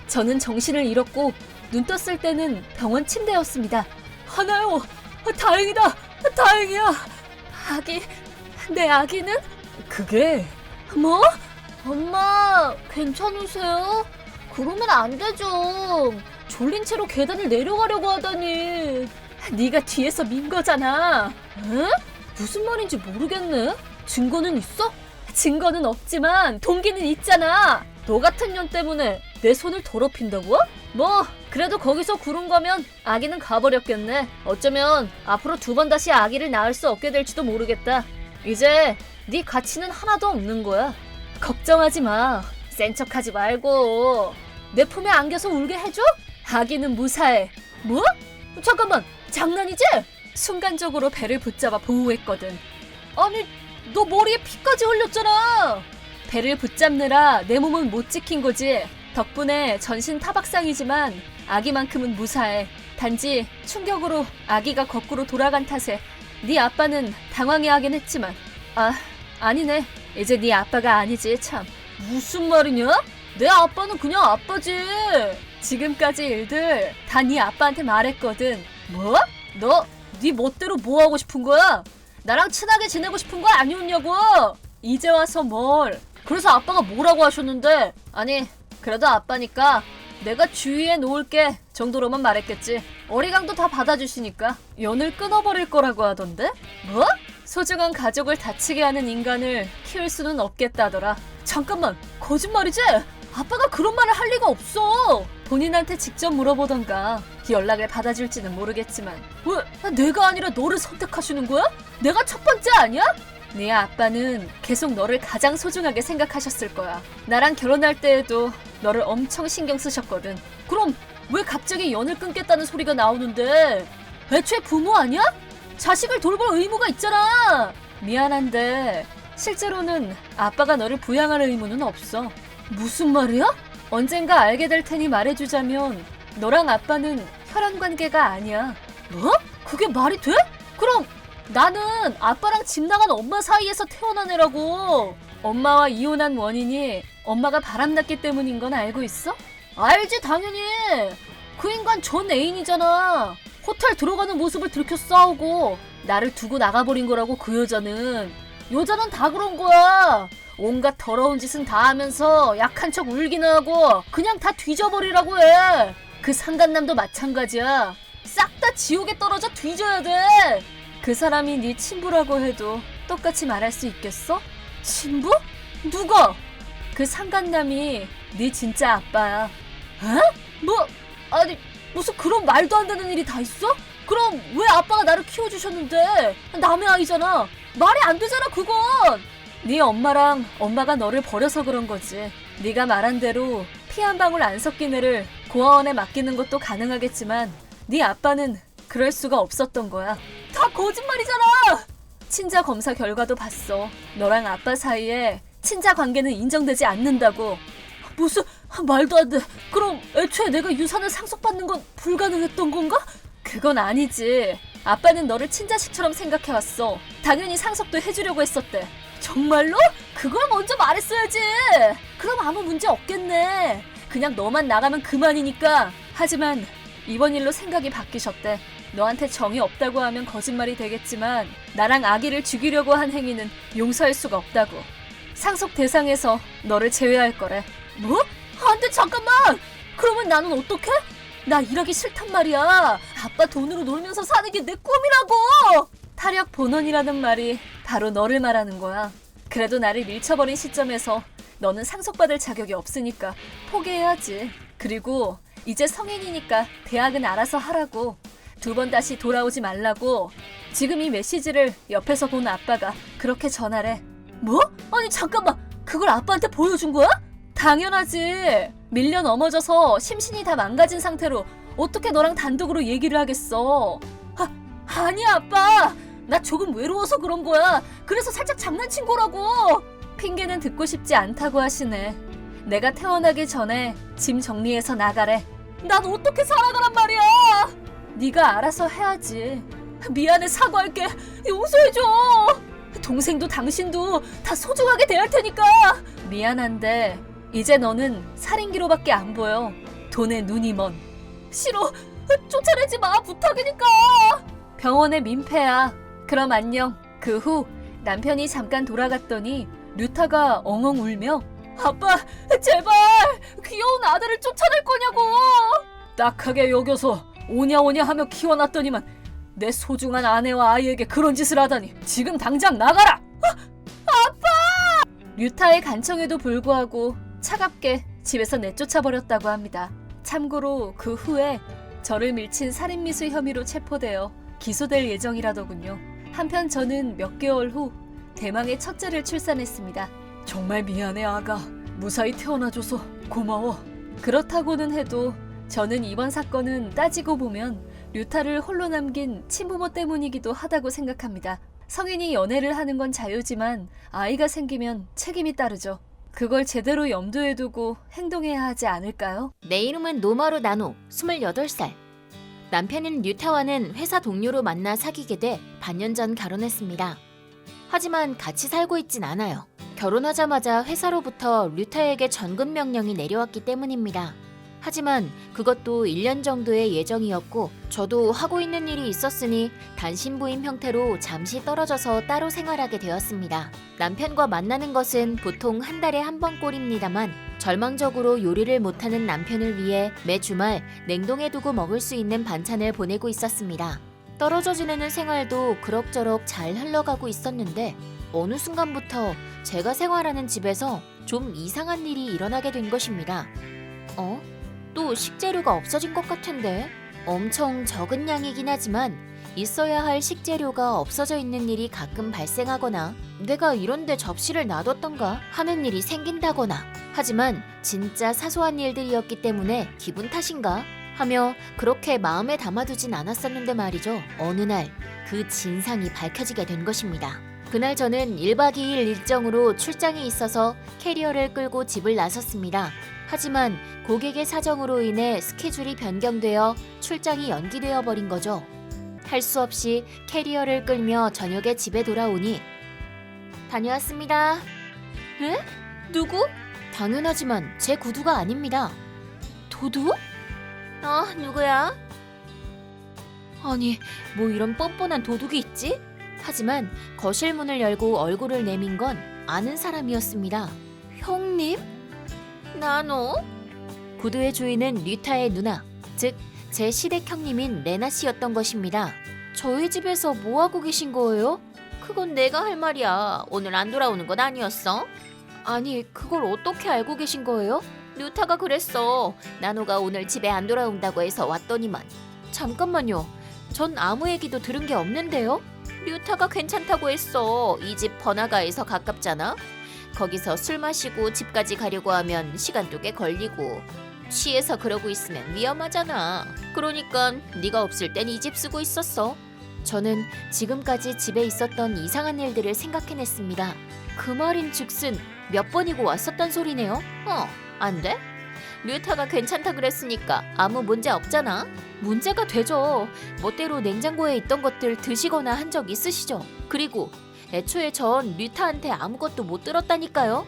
저는 정신을 잃었고 눈 떴을 때는 병원 침대였습니다. 하나요! 다행이다! 다행이야! 아기... 내 아기는? 그게 뭐? 엄마, 괜찮으세요? 그러면 안 되죠. 졸린 채로 계단을 내려가려고 하다니. 네가 뒤에서 민 거잖아. 응? 무슨 말인지 모르겠네. 증거는 있어? 증거는 없지만 동기는 있잖아. 너 같은 년 때문에 내 손을 더럽힌다고? 뭐 그래도 거기서 구른 거면 아기는 가버렸겠네. 어쩌면 앞으로 2번 다시 아기를 낳을 수 없게 될지도 모르겠다. 이제 네 가치는 하나도 없는 거야. 걱정하지 마. 센 척하지 말고 내 품에 안겨서 울게 해줘? 아기는 무사해. 뭐? 잠깐만, 장난이지? 순간적으로 배를 붙잡아 보호했거든. 아니, 너 머리에 피까지 흘렸잖아. 배를 붙잡느라 내 몸은 못 지킨 거지. 덕분에 전신 타박상이지만 아기만큼은 무사해. 단지 충격으로 아기가 거꾸로 돌아간 탓에 네 아빠는 당황해하긴 했지만 아니네. 이제 네 아빠가 아니지. 참, 무슨 말이냐? 내 아빠는 그냥 아빠지. 지금까지 일들 다 네 아빠한테 말했거든. 뭐? 너 네 멋대로 뭐 하고 싶은 거야? 나랑 친하게 지내고 싶은 거 아니었냐고? 이제 와서 뭘? 그래서 아빠가 뭐라고 하셨는데? 아니, 그래도 아빠니까 내가 주위에 놓을게 정도로만 말했겠지. 어리광도 다 받아주시니까 연을 끊어버릴 거라고 하던데? 뭐? 소중한 가족을 다치게 하는 인간을 키울 수는 없겠다더라. 잠깐만, 거짓말이지? 아빠가 그런 말을 할 리가 없어. 본인한테 직접 물어보던가 연락을 받아줄지는 모르겠지만. 왜 내가 아니라 너를 선택하시는 거야? 내가 첫 번째 아니야? 네 아빠는 계속 너를 가장 소중하게 생각하셨을 거야. 나랑 결혼할 때에도 너를 엄청 신경 쓰셨거든. 그럼 왜 갑자기 연을 끊겠다는 소리가 나오는데? 애초에 부모 아니야? 자식을 돌볼 의무가 있잖아. 미안한데 실제로는 아빠가 너를 부양할 의무는 없어. 무슨 말이야? 언젠가 알게 될 테니 말해주자면 너랑 아빠는 혈연 관계가 아니야. 뭐? 그게 말이 돼? 그럼 나는 아빠랑 집 나간 엄마 사이에서 태어난 애라고. 엄마와 이혼한 원인이 엄마가 바람났기 때문인 건 알고 있어? 알지, 당연히. 그 인간 전 애인이잖아. 호텔 들어가는 모습을 들켜 싸우고 나를 두고 나가버린 거라고. 그 여자는 다 그런 거야. 온갖 더러운 짓은 다 하면서 약한 척 울기는 하고 그냥 다 뒤져버리라고 해. 그 상간남도 마찬가지야. 싹 다 지옥에 떨어져 뒤져야 돼. 그 사람이 네 친부라고 해도 똑같이 말할 수 있겠어? 친부? 누가? 그 상간남이 네 진짜 아빠야. 에? 뭐? 아니, 무슨 그런 말도 안 되는 일이 다 있어? 그럼 왜 아빠가 나를 키워주셨는데? 남의 아이잖아. 말이 안 되잖아, 그건. 네 엄마랑 엄마가 너를 버려서 그런 거지. 네가 말한 대로 피 한 방울 안 섞인 애를 고아원에 맡기는 것도 가능하겠지만 네 아빠는 그럴 수가 없었던 거야. 다 거짓말이잖아. 친자 검사 결과도 봤어. 너랑 아빠 사이에 친자 관계는 인정되지 않는다고. 무슨 말도 안 돼. 그럼 애초에 내가 유산을 상속받는 건 불가능했던 건가? 그건 아니지. 아빠는 너를 친자식처럼 생각해왔어. 당연히 상속도 해주려고 했었대. 정말로? 그걸 먼저 말했어야지. 그럼 아무 문제 없겠네. 그냥 너만 나가면 그만이니까. 하지만 이번 일로 생각이 바뀌셨대. 너한테 정이 없다고 하면 거짓말이 되겠지만 나랑 아기를 죽이려고 한 행위는 용서할 수가 없다고. 상속 대상에서 너를 제외할 거래. 뭐? 안 돼, 잠깐만. 그러면 나는 어떡해? 나 일하기 싫단 말이야. 아빠 돈으로 놀면서 사는 게 내 꿈이라고. 타력 본원이라는 말이 바로 너를 말하는 거야. 그래도 나를 밀쳐버린 시점에서 너는 상속받을 자격이 없으니까 포기해야지. 그리고 이제 성인이니까 대학은 알아서 하라고. 2번 다시 돌아오지 말라고. 지금 이 메시지를 옆에서 본 아빠가 그렇게 전하래. 뭐? 아니, 잠깐만. 그걸 아빠한테 보여준 거야? 당연하지. 밀려 넘어져서 심신이 다 망가진 상태로 어떻게 너랑 단독으로 얘기를 하겠어. 아니야, 아빠. 나 조금 외로워서 그런 거야. 그래서 살짝 장난친 거라고. 핑계는 듣고 싶지 않다고 하시네. 내가 태어나기 전에 짐 정리해서 나가래. 난 어떻게 살아가란 말이야. 네가 알아서 해야지. 미안해, 사과할게. 용서해줘. 동생도 당신도 다 소중하게 대할 테니까. 미안한데 이제 너는 살인기로밖에 안 보여. 돈에 눈이 먼. 싫어. 쫓아내지 마. 부탁이니까. 병원에 민폐야. 그럼 안녕. 그 후 남편이 잠깐 돌아갔더니 류타가 엉엉 울며 아빠 제발 귀여운 아들을 쫓아낼 거냐고 딱하게 여겨서 오냐오냐 하며 키워놨더니만 내 소중한 아내와 아이에게 그런 짓을 하다니 지금 당장 나가라! 아빠! 류타의 간청에도 불구하고 차갑게 집에서 내쫓아버렸다고 합니다. 참고로 그 후에 저를 밀친 살인미수 혐의로 체포되어 기소될 예정이라더군요. 한편 저는 몇 개월 후 대망의 첫째를 출산했습니다. 정말 미안해 아가. 무사히 태어나줘서 고마워. 그렇다고는 해도 저는 이번 사건은 따지고 보면 류타를 홀로 남긴 친부모 때문이기도 하다고 생각합니다. 성인이 연애를 하는 건 자유지만 아이가 생기면 책임이 따르죠. 그걸 제대로 염두에 두고 행동해야 하지 않을까요? 내 이름은 노마루 나노, 28살. 남편인 류타와는 회사 동료로 만나 사귀게 돼 반년 전 결혼했습니다. 하지만 같이 살고 있진 않아요. 결혼하자마자 회사로부터 류타에게 전급 명령이 내려왔기 때문입니다. 하지만 그것도 1년 정도의 예정이었고 저도 하고 있는 일이 있었으니 단신부임 형태로 잠시 떨어져서 따로 생활하게 되었습니다. 남편과 만나는 것은 보통 한 달에 한 번꼴입니다만 절망적으로 요리를 못하는 남편을 위해 매 주말 냉동해 두고 먹을 수 있는 반찬을 보내고 있었습니다. 떨어져 지내는 생활도 그럭저럭 잘 흘러가고 있었는데 어느 순간부터 제가 생활하는 집에서 좀 이상한 일이 일어나게 된 것입니다. 또 식재료가 없어진 것 같은데? 엄청 적은 양이긴 하지만 있어야 할 식재료가 없어져 있는 일이 가끔 발생하거나 내가 이런데 접시를 놔뒀던가 하는 일이 생긴다거나 하지만 진짜 사소한 일들이었기 때문에 기분 탓인가 하며 그렇게 마음에 담아두진 않았었는데 말이죠. 어느 날 그 진상이 밝혀지게 된 것입니다. 그날 저는 1박 2일 일정으로 출장이 있어서 캐리어를 끌고 집을 나섰습니다. 하지만 고객의 사정으로 인해 스케줄이 변경되어 출장이 연기되어 버린 거죠. 할 수 없이 캐리어를 끌며 저녁에 집에 돌아오니 다녀왔습니다. 에? 누구? 당연하지만 제 구두가 아닙니다. 도둑? 누구야? 아니, 뭐 이런 뻔뻔한 도둑이 있지? 하지만 거실 문을 열고 얼굴을 내민 건 아는 사람이었습니다. 형님? 나노? 구두의 주인은 류타의 누나, 즉 제 시댁 형님인 레나 씨였던 것입니다. 저희 집에서 뭐 하고 계신 거예요? 그건 내가 할 말이야. 오늘 안 돌아오는 건 아니었어? 아니, 그걸 어떻게 알고 계신 거예요? 류타가 그랬어. 나노가 오늘 집에 안 돌아온다고 해서 왔더니만. 잠깐만요. 전 아무 얘기도 들은 게 없는데요? 류타가 괜찮다고 했어. 이 집 번화가에서 가깝잖아. 거기서 술 마시고 집까지 가려고 하면 시간도 꽤 걸리고 취해서 그러고 있으면 위험하잖아. 그러니까 네가 없을 땐 이 집 쓰고 있었어. 저는 지금까지 집에 있었던 이상한 일들을 생각해냈습니다. 그 말인즉슨 몇 번이고 왔었단 소리네요. 안 돼? 류타가 괜찮다 그랬으니까 아무 문제 없잖아. 문제가 되죠. 멋대로 냉장고에 있던 것들 드시거나 한 적 있으시죠? 그리고 애초에 전 류타한테 아무것도 못 들었다니까요.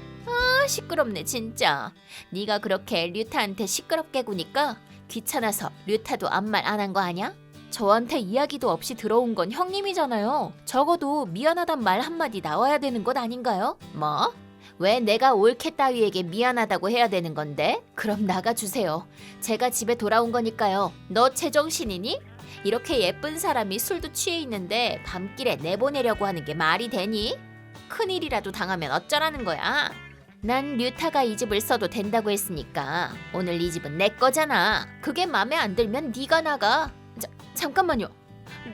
시끄럽네 진짜. 네가 그렇게 류타한테 시끄럽게 구니까 귀찮아서 류타도 아무 말 안 한 거 아냐? 저한테 이야기도 없이 들어온 건 형님이잖아요. 적어도 미안하단 말 한마디 나와야 되는 것 아닌가요? 뭐? 왜 내가 올케 따위에게 미안하다고 해야 되는 건데? 그럼 나가주세요. 제가 집에 돌아온 거니까요. 너 제정신이니? 이렇게 예쁜 사람이 술도 취해 있는데 밤길에 내보내려고 하는 게 말이 되니? 큰일이라도 당하면 어쩌라는 거야? 난 류타가 이 집을 써도 된다고 했으니까 오늘 이 집은 내 거잖아. 그게 맘에 안 들면 네가 나가. 잠깐만요.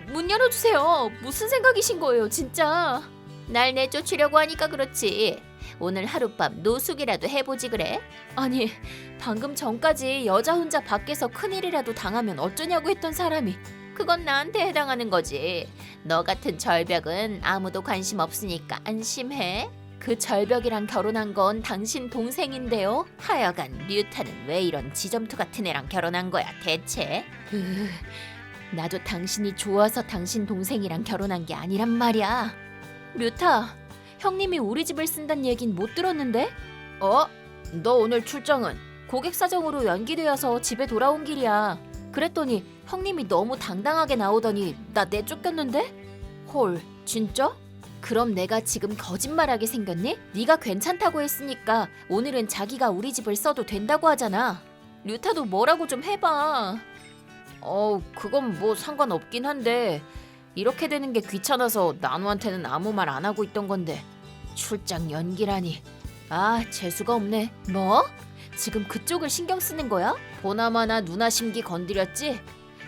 문 열어주세요. 무슨 생각이신 거예요 진짜. 날 내쫓으려고 하니까 그렇지. 오늘 하룻밤 노숙이라도 해보지 그래? 아니, 방금 전까지 여자 혼자 밖에서 큰일이라도 당하면 어쩌냐고 했던 사람이 그건 나한테 해당하는 거지. 너 같은 절벽은 아무도 관심 없으니까 안심해. 그 절벽이랑 결혼한 건 당신 동생인데요. 하여간 류타는 왜 이런 지점투 같은 애랑 결혼한 거야 대체? 나도 당신이 좋아서 당신 동생이랑 결혼한 게 아니란 말이야. 류타, 형님이 우리 집을 쓴다는 얘긴 못 들었는데? 너 오늘 출장은? 고객 사정으로 연기되어서 집에 돌아온 길이야. 그랬더니 형님이 너무 당당하게 나오더니 나 내쫓겼는데? 헐, 진짜? 그럼 내가 지금 거짓말하게 생겼니? 네가 괜찮다고 했으니까 오늘은 자기가 우리 집을 써도 된다고 하잖아. 류타도 뭐라고 좀 해봐. 그건 뭐 상관없긴 한데 이렇게 되는 게 귀찮아서 나누한테는 아무 말 안 하고 있던 건데 출장 연기라니. 아, 재수가 없네. 뭐? 지금 그쪽을 신경 쓰는 거야? 보나마나 누나 심기 건드렸지?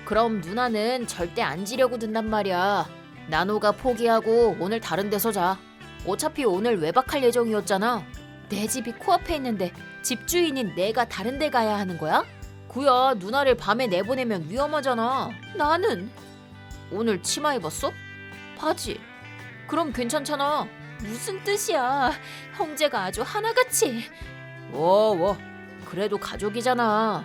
그럼 누나는 절대 안 지려고 든단 말이야. 나노가 포기하고 오늘 다른 데서 자. 어차피 오늘 외박할 예정이었잖아. 내 집이 코앞에 있는데 집주인인 내가 다른 데 가야 하는 거야? 구야, 누나를 밤에 내보내면 위험하잖아. 나는 오늘 치마 입었어? 바지. 그럼 괜찮잖아. 무슨 뜻이야? 형제가 아주 하나같이. 그래도 가족이잖아.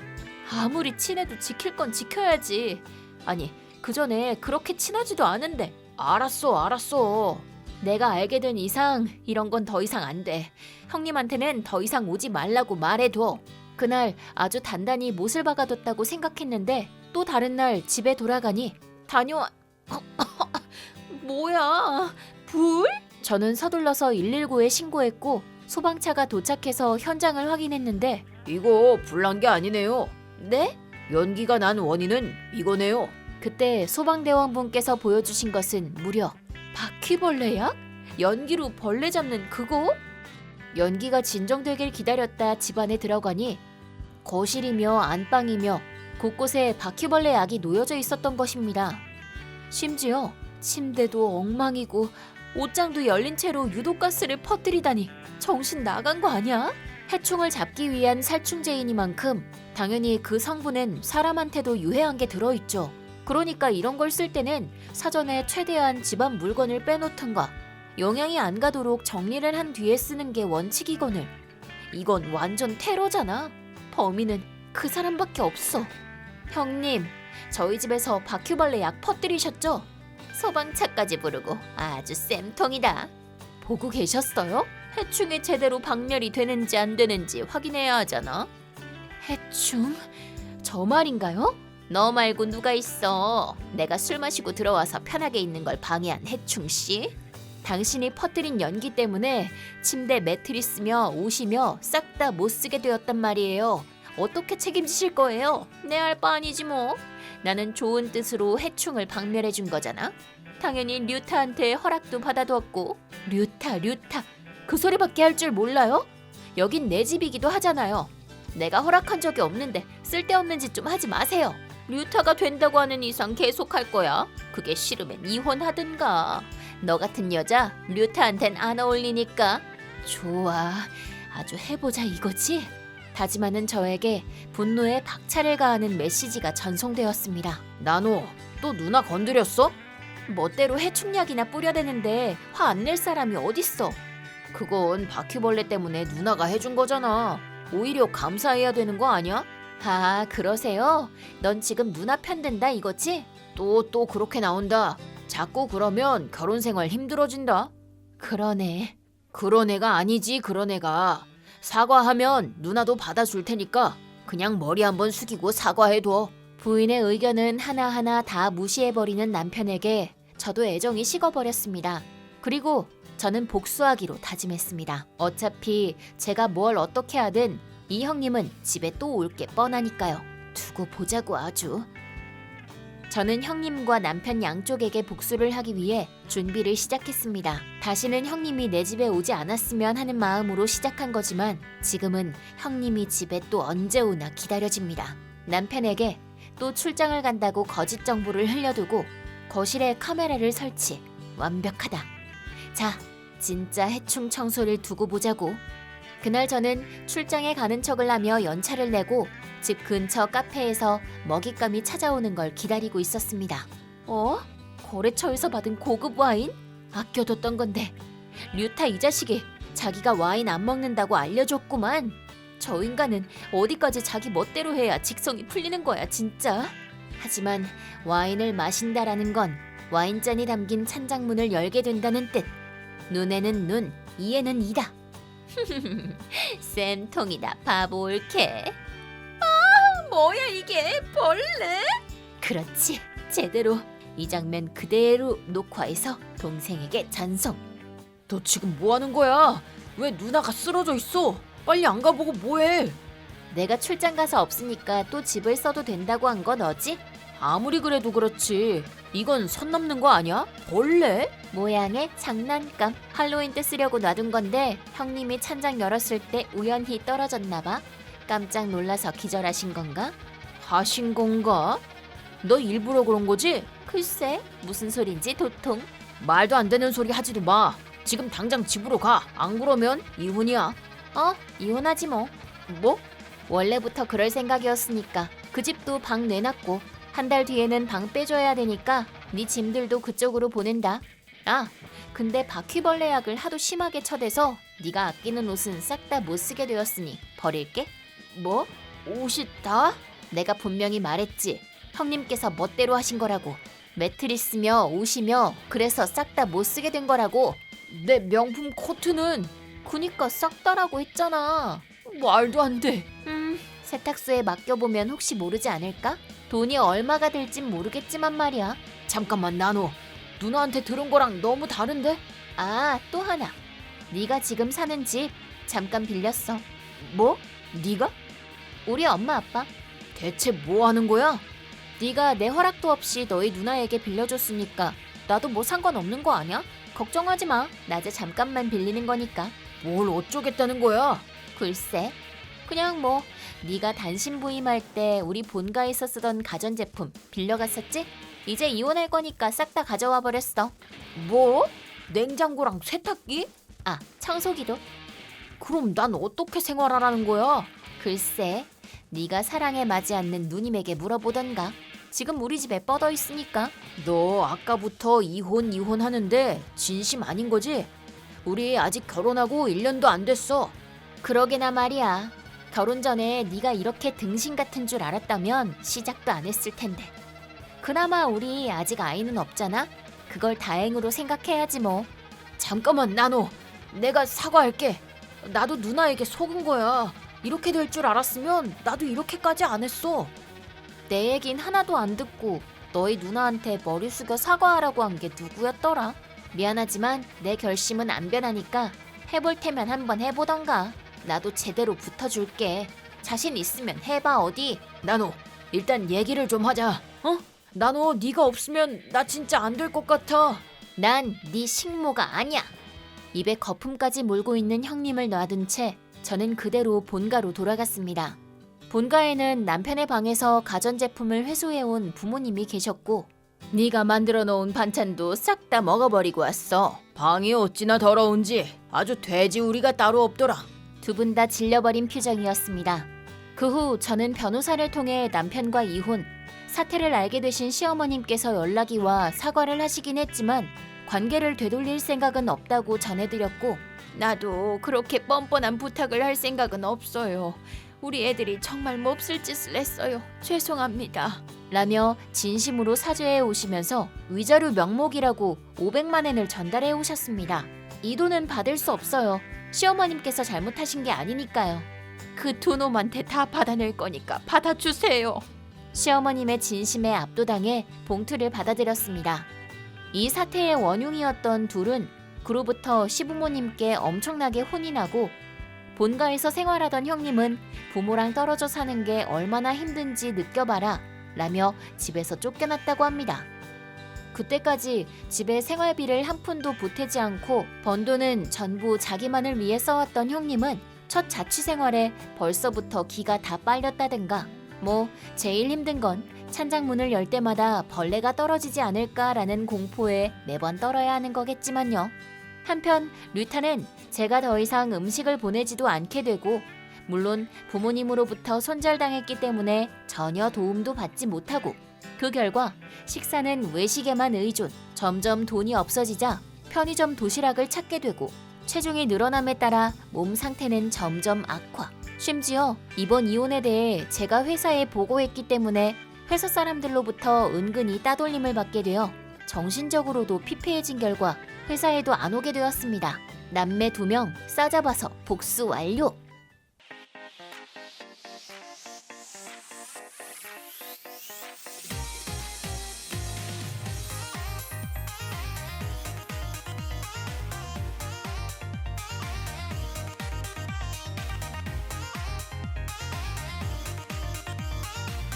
아무리 친해도 지킬 건 지켜야지. 아니, 그 전에 그렇게 친하지도 않은데. 알았어. 내가 알게 된 이상 이런 건 더 이상 안 돼. 형님한테는 더 이상 오지 말라고 말해둬. 그날 아주 단단히 못을 박아뒀다고 생각했는데 또 다른 날 집에 돌아가니 다녀와. 뭐야? 불? 저는 서둘러서 119에 신고했고 소방차가 도착해서 현장을 확인했는데 이거 불난 게 아니네요. 네? 연기가 난 원인은 이거네요. 그때 소방대원분께서 보여주신 것은 무려 바퀴벌레 약? 연기로 벌레 잡는 그거? 연기가 진정되길 기다렸다 집 안에 들어가니 거실이며 안방이며 곳곳에 바퀴벌레 약이 놓여져 있었던 것입니다. 심지어 침대도 엉망이고 옷장도 열린 채로 유독가스를 퍼뜨리다니 정신 나간 거 아니야? 해충을 잡기 위한 살충제이니만큼 당연히 그 성분엔 사람한테도 유해한 게 들어있죠. 그러니까 이런 걸 쓸 때는 사전에 최대한 집안 물건을 빼놓던가 영향이 안 가도록 정리를 한 뒤에 쓰는 게 원칙이거늘. 이건 완전 테러잖아. 범인은 그 사람밖에 없어. 형님, 저희 집에서 바퀴벌레 약 퍼뜨리셨죠? 소방차까지 부르고 아주 쌤통이다. 보고 계셨어요? 해충이 제대로 박멸이 되는지 안 되는지 확인해야 하잖아. 해충? 저 말인가요? 너 말고 누가 있어. 내가 술 마시고 들어와서 편하게 있는 걸 방해한 해충씨? 당신이 퍼뜨린 연기 때문에 침대 매트리스며 옷이며 싹 다 못 쓰게 되었단 말이에요. 어떻게 책임지실 거예요? 내 할 바 아니지 뭐. 나는 좋은 뜻으로 해충을 박멸해 준 거잖아. 당연히 류타한테 허락도 받아두었고. 류타 그 소리밖에 할 줄 몰라요? 여긴 내 집이기도 하잖아요. 내가 허락한 적이 없는데 쓸데없는 짓 좀 하지 마세요. 류타가 된다고 하는 이상 계속 할 거야. 그게 싫으면 이혼하든가. 너 같은 여자 류타한텐 안 어울리니까. 좋아, 아주 해보자 이거지? 다짐하는 저에게 분노에 박차를 가하는 메시지가 전송되었습니다. 나노, 또 누나 건드렸어? 멋대로 해충약이나 뿌려대는데 화 안 낼 사람이 어딨어. 그건 바퀴벌레 때문에 누나가 해준 거잖아. 오히려 감사해야 되는 거 아니야? 아, 그러세요? 넌 지금 누나 편든다 이거지? 또 그렇게 나온다. 자꾸 그러면 결혼 생활 힘들어진다. 그러네. 그런 애가 아니지, 그런 애가. 사과하면 누나도 받아줄 테니까 그냥 머리 한번 숙이고 사과해둬. 부인의 의견은 하나하나 다 무시해버리는 남편에게 저도 애정이 식어버렸습니다. 그리고 저는 복수하기로 다짐했습니다. 어차피 제가 뭘 어떻게 하든 이 형님은 집에 또 올 게 뻔하니까요. 두고 보자고 아주. 저는 형님과 남편 양쪽에게 복수를 하기 위해 준비를 시작했습니다. 다시는 형님이 내 집에 오지 않았으면 하는 마음으로 시작한 거지만 지금은 형님이 집에 또 언제 오나 기다려집니다. 남편에게 또 출장을 간다고 거짓 정보를 흘려두고 거실에 카메라를 설치. 완벽하다. 자, 진짜 해충 청소를 두고 보자고. 그날 저는 출장에 가는 척을 하며 연차를 내고 집 근처 카페에서 먹잇감이 찾아오는 걸 기다리고 있었습니다. 거래처에서 받은 고급 와인? 아껴뒀던 건데. 류타 이 자식이 자기가 와인 안 먹는다고 알려줬구만. 저 인간은 어디까지 자기 멋대로 해야 직성이 풀리는 거야 진짜. 하지만 와인을 마신다라는 건 와인잔이 담긴 찬장문을 열게 된다는 뜻. 눈에는 눈, 이에는 이다. 쌤통이다 바보 옳게. 뭐야 이게 벌레? 그렇지, 제대로 이 장면 그대로 녹화해서 동생에게 전송. 너 지금 뭐 하는 거야? 왜 누나가 쓰러져 있어? 빨리 안 가보고 뭐해? 내가 출장 가서 없으니까 또 집을 써도 된다고 한 거 너지? 아무리 그래도 그렇지. 이건 선 넘는 거 아니야? 벌레? 모양의 장난감. 할로윈 때 쓰려고 놔둔 건데 형님이 찬장 열었을 때 우연히 떨어졌나 봐. 깜짝 놀라서 기절하신 건가? 하신 건가? 너 일부러 그런 거지? 글쎄, 무슨 소린지 도통. 말도 안 되는 소리 하지도 마. 지금 당장 집으로 가. 안 그러면 이혼이야. 이혼하지 뭐. 뭐? 원래부터 그럴 생각이었으니까. 그 집도 방 내놨고 한 달 뒤에는 방 빼줘야 되니까 네 짐들도 그쪽으로 보낸다. 근데 바퀴벌레 약을 하도 심하게 쳐대서 네가 아끼는 옷은 싹 다 못 쓰게 되었으니 버릴게. 뭐? 옷이 다? 내가 분명히 말했지. 형님께서 멋대로 하신 거라고. 매트리스며 옷이며 그래서 싹 다 못 쓰게 된 거라고. 내 명품 코트는 그니까 싹 다라고 했잖아. 말도 안 돼. 세탁소에 맡겨보면 혹시 모르지 않을까? 돈이 얼마가 될진 모르겠지만 말이야. 잠깐만 나노. 누나한테 들은 거랑 너무 다른데? 또 하나. 네가 지금 사는 집 잠깐 빌렸어. 뭐? 네가? 우리 엄마 아빠. 대체 뭐 하는 거야? 네가 내 허락도 없이 너희 누나에게 빌려줬으니까 나도 뭐 상관없는 거 아니야? 걱정하지 마. 낮에 잠깐만 빌리는 거니까. 뭘 어쩌겠다는 거야? 글쎄. 그냥 뭐 네가 단신 부임할 때 우리 본가에서 쓰던 가전제품 빌려갔었지? 이제 이혼할 거니까 싹 다 가져와 버렸어. 뭐? 냉장고랑 세탁기? 청소기도. 그럼 난 어떻게 생활하라는 거야? 글쎄, 네가 사랑에 맞지 않는 누님에게 물어보던가. 지금 우리 집에 뻗어 있으니까. 너 아까부터 이혼 하는데 진심 아닌 거지? 우리 아직 결혼하고 1년도 안 됐어. 그러게나 말이야. 결혼 전에 네가 이렇게 등신 같은 줄 알았다면 시작도 안 했을 텐데. 그나마 우리 아직 아이는 없잖아? 그걸 다행으로 생각해야지 뭐. 잠깐만 나노. 내가 사과할게. 나도 누나에게 속은 거야. 이렇게 될 줄 알았으면 나도 이렇게까지 안 했어. 내 얘긴 하나도 안 듣고 너희 누나한테 머리 숙여 사과하라고 한 게 누구였더라? 미안하지만 내 결심은 안 변하니까 해볼 테면 한번 해보던가. 나도 제대로 붙어줄게. 자신 있으면 해봐 어디. 나노, 일단 얘기를 좀 하자. 나노, 네가 없으면 나 진짜 안 될 것 같아. 난 네 식모가 아니야. 입에 거품까지 물고 있는 형님을 놔둔 채 저는 그대로 본가로 돌아갔습니다. 본가에는 남편의 방에서 가전제품을 회수해온 부모님이 계셨고 네가 만들어 놓은 반찬도 싹 다 먹어버리고 왔어. 방이 어찌나 더러운지 아주 돼지우리가 따로 없더라. 두 분 다 질려버린 표정이었습니다. 그 후 저는 변호사를 통해 남편과 이혼, 사태를 알게 되신 시어머님께서 연락이 와 사과를 하시긴 했지만 관계를 되돌릴 생각은 없다고 전해드렸고 나도 그렇게 뻔뻔한 부탁을 할 생각은 없어요. 우리 애들이 정말 몹쓸 짓을 했어요. 죄송합니다. 라며 진심으로 사죄해 오시면서 위자료 명목이라고 500만 엔을 전달해 오셨습니다. 이 돈은 받을 수 없어요. 시어머님께서 잘못하신 게 아니니까요. 그 두 놈한테 다 받아낼 거니까 받아주세요. 시어머님의 진심에 압도당해 봉투를 받아들였습니다. 이 사태의 원흉이었던 둘은 그로부터 시부모님께 엄청나게 혼이 나고 본가에서 생활하던 형님은 부모랑 떨어져 사는 게 얼마나 힘든지 느껴봐라 라며 집에서 쫓겨났다고 합니다. 그때까지 집에 생활비를 한 푼도 보태지 않고 번 돈은 전부 자기만을 위해 써왔던 형님은 첫 자취생활에 벌써부터 기가 다 빨렸다든가 뭐 제일 힘든 건 찬장문을 열 때마다 벌레가 떨어지지 않을까라는 공포에 매번 떨어야 하는 거겠지만요. 한편 류타는 제가 더 이상 음식을 보내지도 않게 되고 물론 부모님으로부터 손절당했기 때문에 전혀 도움도 받지 못하고 그 결과 식사는 외식에만 의존, 점점 돈이 없어지자 편의점 도시락을 찾게 되고 체중이 늘어남에 따라 몸 상태는 점점 악화. 심지어 이번 이혼에 대해 제가 회사에 보고했기 때문에 회사 사람들로부터 은근히 따돌림을 받게 되어 정신적으로도 피폐해진 결과 회사에도 안 오게 되었습니다. 남매 2명 싸잡아서 복수 완료!